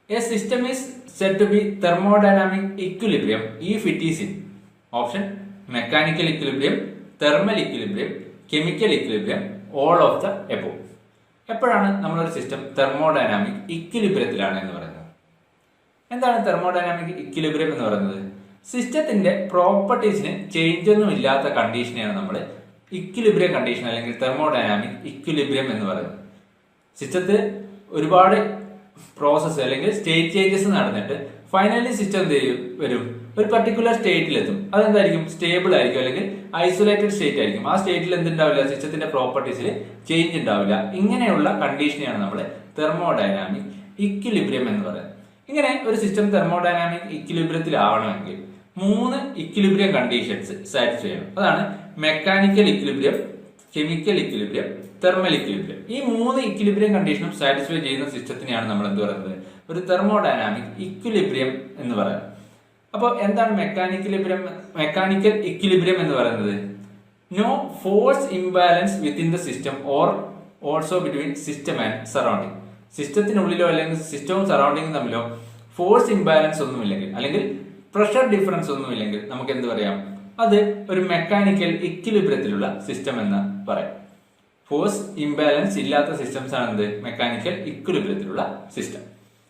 a system is said to be thermodynamic equilibrium if it is in option mechanical equilibrium, thermal equilibrium, chemical equilibrium, all of the above. എപ്പോഴാണ് നമ്മളൊരു system thermodynamic ഇക്വിലിബ്രിയത്തിലാണ് എന്ന് പറയുന്നത്? എന്താണ് thermodynamic equilibrium എന്ന് പറയുന്നത്? സിസ്റ്റത്തിന്റെ പ്രോപ്പർട്ടീസിന് change ഒന്നും ഇല്ലാത്ത കണ്ടീഷനെയാണ് നമ്മൾ ഇക്വിലിബ്രിയം കണ്ടീഷൻ അല്ലെങ്കിൽ തെർമോഡൈനാമിക് ഇക്വിലിബ്രിയം എന്ന് പറയുന്നത്. സിസ്റ്റത്തിൽ ഒരുപാട് പ്രോസസ്സ് അല്ലെങ്കിൽ സ്റ്റേറ്റ് ചേഞ്ചസ് നടന്നിട്ട് ഫൈനലി സിസ്റ്റം എന്ത് ചെയ്യും വരും, ഒരു പർട്ടിക്കുലർ സ്റ്റേറ്റിലെത്തും. അതെന്തായിരിക്കും? സ്റ്റേബിൾ ആയിരിക്കും അല്ലെങ്കിൽ ഐസൊലേറ്റഡ് സ്റ്റേറ്റ് ആയിരിക്കും. ആ സ്റ്റേറ്റിൽ എന്തുണ്ടാവില്ല, സിസ്റ്റത്തിന്റെ പ്രോപ്പർട്ടീസിൽ ചേഞ്ച് ഉണ്ടാവില്ല. ഇങ്ങനെയുള്ള കണ്ടീഷനെയാണ് നമ്മൾ തെർമോഡൈനാമിക് ഇക്വിലിബ്രിയം എന്ന് പറയുന്നത്. ഇങ്ങനെ ഒരു സിസ്റ്റം തെർമോഡൈനാമിക് ഇക്വിലിബ്രിയത്തിലാവണമെങ്കിൽ 3 ഇക്വിലിബ്രിയം കണ്ടീഷൻസ് സാറ്റിസ്ഫൈ ചെയ്യണം. അതാണ് mechanical equilibrium, chemical equilibrium, thermal equilibrium. ഈ 3 ഇക്വിലിബ്രിയം കണ്ടീഷനും സാറ്റിസ്ഫൈ ചെയ്യുന്ന സിസ്റ്റത്തിനെയാണ് നമ്മൾ എന്ത് പറയുന്നത്, ഒരു തെർമോഡൈനാമിക് ഇക്വിലിബ്രിയം എന്ന് പറയുന്നത്. അപ്പോൾ എന്താണ് മെക്കാനിക്കൽ ഇക്വിലിബ്രിയം എന്ന് പറയുന്നത്? No force imbalance within the system or also between system and surrounding. സിസ്റ്റത്തിനുള്ളിലോ അല്ലെങ്കിൽ സിസ്റ്റവും സറൗണ്ടിങ്ങും തമ്മിലോ ഫോഴ്സ് ഇംബാലൻസ് ഒന്നുമില്ലെങ്കിൽ അല്ലെങ്കിൽ പ്രഷർ ഡിഫറൻസ് ഒന്നുമില്ലെങ്കിൽ നമുക്ക് എന്ത് പറയാം, അത് ഒരു മെക്കാനിക്കൽ ഇക്വിലിബ്രിയത്തിലുള്ള സിസ്റ്റം എന്ന് പറയാം. ഫോഴ്സ് ഇംബാലൻസ് ഇല്ലാത്ത സിസ്റ്റംസ് ആണ് എന്ത്, മെക്കാനിക്കൽ ഇക്വിലിബ്രിയത്തിലുള്ള സിസ്റ്റം.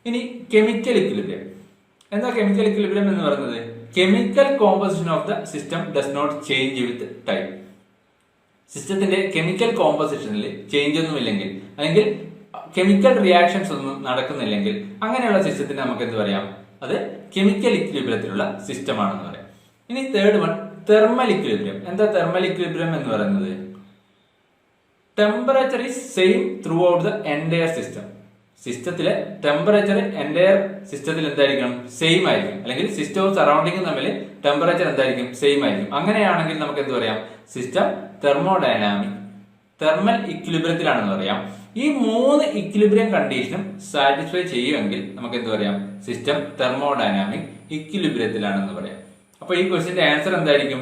ഇനി കെമിക്കൽ ഇക്വിലിബ്രിയം. എന്താ കെമിക്കൽ ഇക്വിലിബ്രിയം എന്ന് പറയുന്നത്? Chemical composition of the system does not change with time. സിസ്റ്റത്തിന്റെ കെമിക്കൽ കോമ്പോസിഷനിൽ ചേഞ്ച് ഒന്നും ഇല്ലെങ്കിൽ അല്ലെങ്കിൽ കെമിക്കൽ റിയാക്ഷൻസ് ഒന്നും നടക്കുന്നില്ലെങ്കിൽ അങ്ങനെയുള്ള സിസ്റ്റത്തിന് നമുക്ക് എന്ത് പറയാം, അത് കെമിക്കൽ ഇക്വിലിബ്രിയത്തിലുള്ള സിസ്റ്റം ആണെന്ന് പറയാം. ഇനി തേർഡ് വൺ, തെർമൽ ഇക്വിലിബ്രിയം. എന്താ തെർമൽ ഇക്വിലിബ്രിയം എന്ന് പറയുന്നത്? Temperature is same through out the entire system. സിസ്റ്റത്തിലെ ടെമ്പറേച്ചർ എൻറ്റയർ സിസ്റ്റത്തിൽ എന്തായിരിക്കണം, സെയിം ആയിരിക്കും. അല്ലെങ്കിൽ സിസ്റ്റവും സറൗണ്ടിങ്ങും തമ്മിൽ ടെമ്പറേച്ചർ എന്തായിരിക്കും, സെയിം ആയിരിക്കും. അങ്ങനെയാണെങ്കിൽ നമുക്ക് എന്ത് പറയാം, സിസ്റ്റം തെർമൽ ഇക്വിലിബ്രിയത്തിലാണെന്ന് പറയാം. ഈ 3 ഇക്വിലിബ്രിയം കണ്ടീഷനും സാറ്റിസ്ഫൈ ചെയ്യുമെങ്കിൽ നമുക്ക് എന്ത് പറയാം, സിസ്റ്റം തെർമോഡൈനാമിക് ഇക്വിലിബ്രിയത്തിലാണെന്ന് പറയാം. അപ്പൊ ഈ ക്വസ്റ്റിന്റെ ആൻസർ എന്തായിരിക്കും?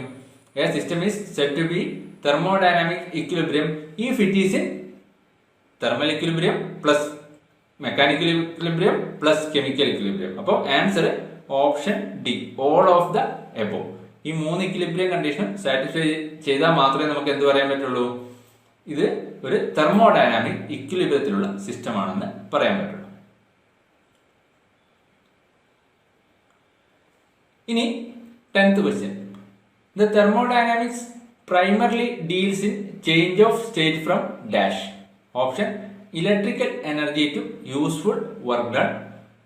A system is said to be thermodynamic equilibrium if it is in thermal equilibrium plus mechanical equilibrium plus chemical equilibrium. അപ്പോൾ answer option D, all of the above. ഈ 3 ഇക്വിലിബ്രിയം കണ്ടീഷനും സാറ്റിസ്ഫൈ ചെയ്താൽ മാത്രമേ നമുക്ക് എന്ത് പറയാൻ പറ്റുള്ളൂ, ഇത് ഒരു തെർമോഡൈനാമിക് ഇക്വിലിബ്രിയത്തിലുള്ള സിസ്റ്റം ആണെന്ന് പറയാൻ പറ്റുള്ളൂ. ഇനി 10th question, the thermodynamics primarily deals in change of state from dash. Option electrical energy to useful work done,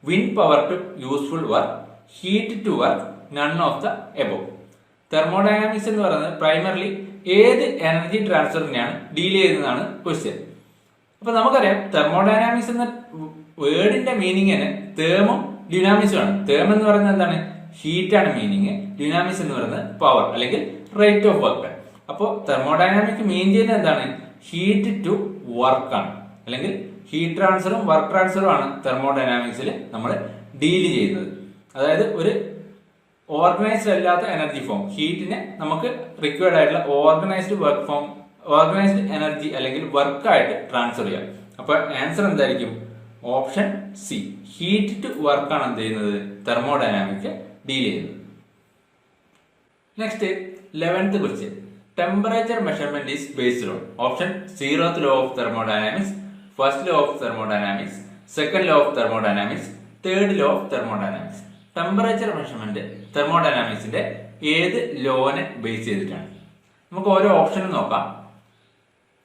wind power to useful work, heat to work, none of the above. Thermodynamics എന്ന് പറയുന്നത് primarily ഏത് energy ട്രാൻസ്ഫറിനെയാണ് deal ചെയ്യുന്നതാണ് question. അപ്പൊ നമുക്കറിയാം thermodynamics എന്ന വേർഡിന്റെ meaning തന്നെ തേമും ഡ്യൂനാമിക്സും ആണ്. Them എന്ന് പറയുന്നത് എന്താണ്, ഹീറ്റ് ആണ് മീനിങ്. ഡ്യൂനാമിക്സ് എന്ന് പറയുന്നത് പവർ അല്ലെങ്കിൽ റേറ്റ് ഓഫ് വർക്ക്. അപ്പോൾ തെർമോഡൈനാമിക് മീൻ ചെയ്യുന്നത് എന്താണ്, ഹീറ്റ് ടു വർക്ക് ആണ്. അല്ലെങ്കിൽ ഹീറ്റ് ട്രാൻസ്ഫറും വർക്ക് ട്രാൻസ്ഫറും ആണ് തെർമോഡൈനാമിക്സിൽ നമ്മൾ ഡീൽ ചെയ്യുന്നത്. അതായത് ഒരു ഓർഗനൈസ്ഡ് അല്ലാത്ത എനർജി ഫോം ഹീറ്റിനെ നമുക്ക് റിക്വയർഡ് ആയിട്ടുള്ള ഓർഗനൈസ്ഡ് എനർജി അല്ലെങ്കിൽ വർക്കായിട്ട് ട്രാൻസ്ഫർ ചെയ്യാം. അപ്പൊ ആൻസർ എന്തായിരിക്കും? Option C, heat to work ആണ് എന്ത് ചെയ്യുന്നത്, തെർമോഡൈനാമിക് ഡീൽ ചെയ്യുന്നത്. Next 11th question, temperature measurement is based on option 0th law of thermodynamics, 1st law of thermodynamics, 2nd law of thermodynamics, 3rd law of thermodynamics. Temperature measurement തെർമോഡൈനാമിക്സിന്റെ ഏത് ലോനെ base ചെയ്തിട്ടാണ്? നമുക്ക് ഓരോ ഓപ്ഷനും നോക്കാം.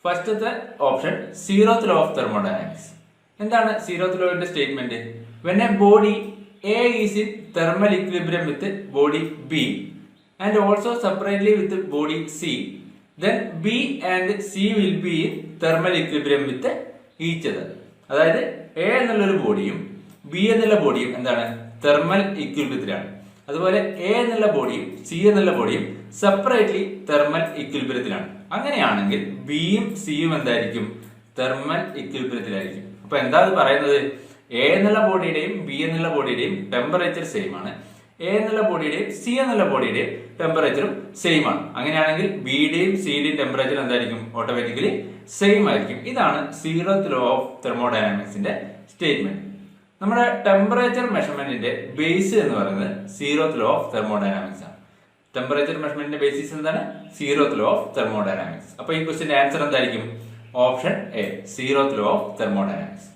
ഫസ്റ്റത്തെ option 0th law of thermodynamics. എന്താണ് 0th lawന്റെ statement? when a body A is in thermal equilibrium with body B and also separately with body C, then B and C will be in thermal equilibrium with each other. അതായത് A എന്നുള്ളൊരു ബോഡിയും B എന്നുള്ള ബോഡിയും എന്താണ്, thermal ഇക്വിലിബ്രിയത്തിലാണ്. അതുപോലെ A എന്നുള്ള ബോഡിയും C എന്നുള്ള ബോഡിയും separately thermal ഇക്വിലിബ്രിയത്തിലാണ്. അങ്ങനെയാണെങ്കിൽ ബിയും സിയും എന്തായിരിക്കും? തെർമൽ ഇക്വിലിബ്രിയത്തിലായിരിക്കും. അപ്പൊ എന്താ പറയുന്നത്? എ എന്നുള്ള ബോഡിയുടെയും ബി എന്നുള്ള ബോഡിയുടെയും ടെമ്പറേച്ചർ സെയിം ആണ്. എ എന്നുള്ള ബോഡിയുടെയും സി എന്നുള്ള ബോഡിയുടെയും ടെമ്പറേച്ചറും സെയിം ആണ്. അങ്ങനെയാണെങ്കിൽ ബിയുടെയും സിയുടെയും ടെമ്പറേച്ചർ എന്തായിരിക്കും? ഓട്ടോമാറ്റിക്കലി സെയിം ആയിരിക്കും. ഇതാണ് 0th ലോ ഓഫ് തെർമോഡൈനാമിക്സിന്റെ സ്റ്റേറ്റ്മെന്റ്. നമ്മുടെ ടെമ്പറേച്ചർ മെഷർമെന്റിന്റെ ബേസ് എന്ന് പറയുന്നത് 0th ലോ ഓഫ് തെർമോഡൈനാമിക്സ് ആണ്. ടെമ്പറേച്ചർ മെഷർമെന്റിന്റെ ബേസിസ് എന്താണ്? 0th law of thermodynamics. അപ്പൊ ഈ ക്വസ്റ്റിന്റെ ആൻസർ എന്തായിരിക്കും? Option A, 0th law of thermodynamics.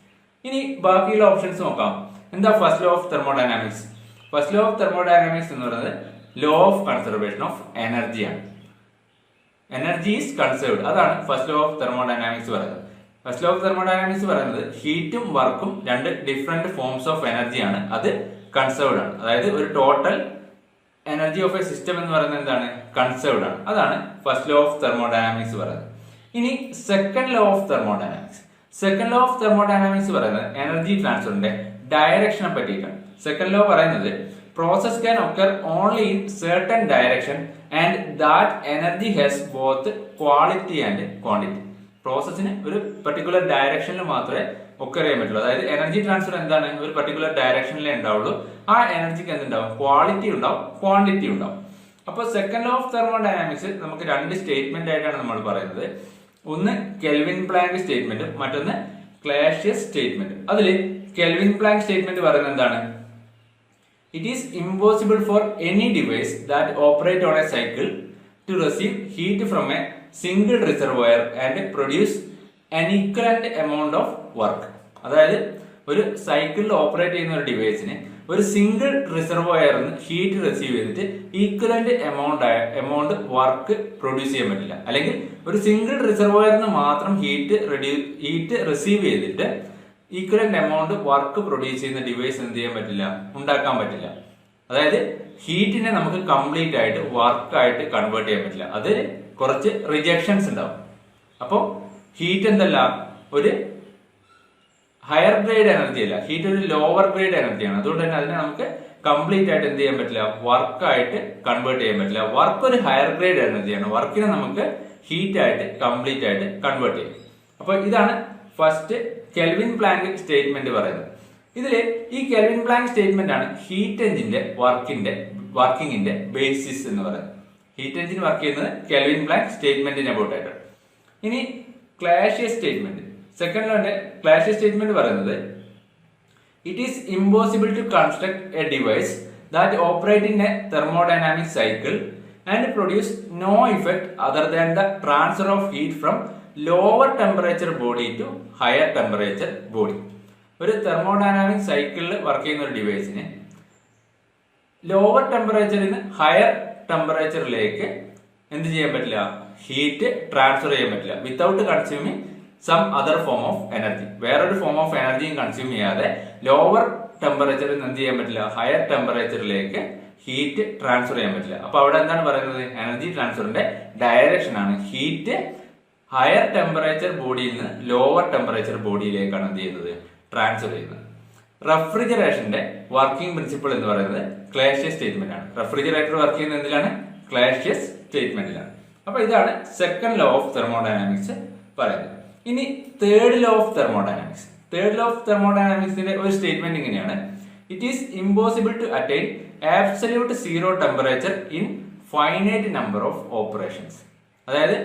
ഇനി ബാക്കിയുള്ള ഓപ്ഷൻസ് നോക്കാം. എന്താ first law of thermodynamics? First law of thermodynamics എന്ന് പറയുന്നത് ലോ ഓഫ് കൺസർവേഷൻ ഓഫ് എനർജിയാണ്. എനർജി ഈസ് കൺസേർവ്ഡ്, അതാണ് ഫസ്റ്റ് ലോ ഓഫ് തെർമോഡൈനാമിക്സ് പറയുന്നത്. ഫസ്റ്റ് ലോ ഓഫ് തെർമോഡൈനാമിക്സ് പറയുന്നത് ഹീറ്റും വർക്കും രണ്ട് ഡിഫറെന്റ് ഫോംസ് ഓഫ് എനർജിയാണ്, അത് കൺസേർവ്ഡ് ആണ്. അതായത് ഒരു total energy of a system എന്ന് പറയുന്നത് എന്താണ്? കൺസേർവ്ഡ് ആണ്. അതാണ് ഫസ്റ്റ് ലോ ഓഫ് തെർമോഡൈനാമിക്സ് പറയുന്നത്. ഇനി second law of thermodynamics. Second law of thermodynamics പറയുന്നത് എനർജി ട്രാൻസ്ഫറിന്റെ ഡയറക്ഷനെ പറ്റിയിട്ടാണ്. സെക്കൻഡ് ലോ പറയുന്നത് process can occur only in certain direction and that energy has both quality and quantity. പ്രോസസ്സിന് ഒരു പെർട്ടിക്കുലർ ഡയറക്ഷനിൽ മാത്രമേ ഒക്കർ ചെയ്യാൻ പറ്റുള്ളൂ. അതായത് എനർജി ട്രാൻസ്ഫർ എന്താണ്? ഒരു പെർട്ടിക്കുലർ ഡയറക്ഷനിലേ ഉണ്ടാവുള്ളൂ. ആ എനർജിക്ക് എന്തുണ്ടാവും? ക്വാളിറ്റി ഉണ്ടാവും, ക്വാണ്ടിറ്റി ഉണ്ടാവും. അപ്പൊ സെക്കൻഡ് ലോ ഓഫ് തെർമോഡൈനാമിക്സ് നമുക്ക് രണ്ട് സ്റ്റേറ്റ്മെന്റ് ആയിട്ടാണ് നമ്മൾ പറയുന്നത്. ഒന്ന് കെൽവിൻ പ്ലാങ്ക് സ്റ്റേറ്റ്മെന്റും മറ്റൊന്ന് ക്ലാസിയസ് സ്റ്റേറ്റ്മെന്റും. അതിൽ കെൽവിൻ പ്ലാങ്ക് സ്റ്റേറ്റ്മെന്റ് പറയുന്നത് എന്താണ്? It is impossible for any device that operate on a cycle to receive heat from a single reservoir and produce an equivalent amount of work. അതായത് ഒരു സൈക്കിളിൽ ഓപ്പറേറ്റ് ചെയ്യുന്ന ഒരു ഡിവൈസിന് ഒരു സിംഗിൾ റിസർവോയറിന് ഹീറ്റ് റിസീവ് ചെയ്തിട്ട് ഈക്വലന്റ് എമൗണ്ട് വർക്ക് പ്രൊഡ്യൂസ് ചെയ്യാൻ പറ്റില്ല. അല്ലെങ്കിൽ ഒരു സിംഗിൾ റിസർവോയറിന് മാത്രം ഹീറ്റ് റിസീവ് ചെയ്തിട്ട് ഈക്വലന്റ് എമൗണ്ട് വർക്ക് പ്രൊഡ്യൂസ് ചെയ്യുന്ന ഡിവൈസ് എന്ത് ചെയ്യാൻ പറ്റില്ല? ഉണ്ടാക്കാൻ പറ്റില്ല. അതായത് ഹീറ്റിനെ നമുക്ക് കംപ്ലീറ്റ് ആയിട്ട് വർക്കായിട്ട് കൺവേർട്ട് ചെയ്യാൻ പറ്റില്ല. അത് കുറച്ച് റിജക്ഷൻസ് ഉണ്ടാവും. അപ്പോൾ ഹീറ്റ് എന്തല്ല, ഒരു ഹയർ ഗ്രേഡ് എനർജി അല്ല, ഹീറ്റ് ഒരു ലോവർ ഗ്രേഡ് എനർജിയാണ്. അതുകൊണ്ട് തന്നെ അതിനെ നമുക്ക് കംപ്ലീറ്റ് ആയിട്ട് എന്ത് ചെയ്യാൻ പറ്റില്ല? വർക്കായിട്ട് കൺവേർട്ട് ചെയ്യാൻ പറ്റില്ല. വർക്ക് ഒരു ഹയർ ഗ്രേഡ് എനർജിയാണ്. വർക്കിനെ നമുക്ക് ഹീറ്റ് ആയിട്ട് കംപ്ലീറ്റ് ആയിട്ട് കൺവേർട്ട് ചെയ്യും. അപ്പൊ ഇതാണ് ഫസ്റ്റ് കെൽവിൻ പ്ലാങ്ക് സ്റ്റേറ്റ്മെന്റ് പറയുന്നത്. ഇതില് ഈ കെൽവിൻ പ്ലാങ്ക് സ്റ്റേറ്റ്മെന്റ് ആണ് ഹീറ്റ് എഞ്ചിന്റെ വർക്കിംഗിന്റെ ബേസിസ് എന്ന് പറയുന്നത്. ഹീറ്റ് എഞ്ചിൻ വർക്ക് ചെയ്യുന്നത് കെൽവിൻ പ്ലാങ്ക് സ്റ്റേറ്റ്മെന്റിനെ അബൌട്ട് ആയിട്ടാണ്. ഇനി ക്ലാസിയസ് സ്റ്റേറ്റ്മെന്റ്, സെക്കൻഡ് ലോന്റെ ക്ലാസിയസ് സ്റ്റേറ്റ്മെന്റ് പറയുന്നത് it is impossible to construct a device that operate in a thermodynamic cycle and produce no effect other than the transfer of heat from lower temperature body to higher temperature body. ഒരു thermodynamic സൈക്കിളിൽ work ചെയ്യുന്ന ഒരു ഡിവൈസിന് lower ടെമ്പറേച്ചറിൽ നിന്ന് higher ടെമ്പറേച്ചറിലേക്ക് എന്ത് ചെയ്യാൻ പറ്റില്ല? Heat transfer ചെയ്യാൻ പറ്റില്ല without consuming some other form of energy. വേറൊരു ഫോം ഓഫ് എനർജിയും കൺസ്യൂം ചെയ്യാതെ ലോവർ ടെമ്പറേച്ചറിൽ നിന്ന് എന്ത് ചെയ്യാൻ പറ്റില്ല? ഹയർ ടെമ്പറേച്ചറിലേക്ക് ഹീറ്റ് ട്രാൻസ്ഫർ ചെയ്യാൻ പറ്റില്ല. അപ്പൊ അവിടെ എന്താണ് പറയുന്നത്? എനർജി ട്രാൻസ്ഫറിന്റെ ഡയറക്ഷൻ ആണ് ഹീറ്റ് ഹയർ ടെമ്പറേച്ചർ ബോഡിയിൽ നിന്ന് ലോവർ ടെമ്പറേച്ചർ ബോഡിയിലേക്കാണ് എന്ത് ചെയ്യുന്നത്? ട്രാൻസ്ഫർ ചെയ്യുന്നത്. റെഫ്രിജറേഷന്റെ വർക്കിംഗ് പ്രിൻസിപ്പിൾ എന്ന് പറയുന്നത് ക്ലാസിയസ് സ്റ്റേറ്റ്മെന്റ് ആണ്. റെഫ്രിജറേറ്റർ വർക്ക് ചെയ്യുന്ന എന്തിലാണ്? ക്ലാസിയസ് സ്റ്റേറ്റ്മെന്റിലാണ്. അപ്പൊ ഇതാണ് സെക്കൻഡ് ലോ ഓഫ് തെർമോഡൈനാമിക്സ് പറയുന്നത്. ഇനി third law of thermodynamics. Third law of തെർമോഡൈനാമിക്സിന്റെ ഒരു സ്റ്റേറ്റ്മെന്റ് ഇങ്ങനെയാണ്: it is impossible to attain absolute zero temperature in finite number of operations. അതായത്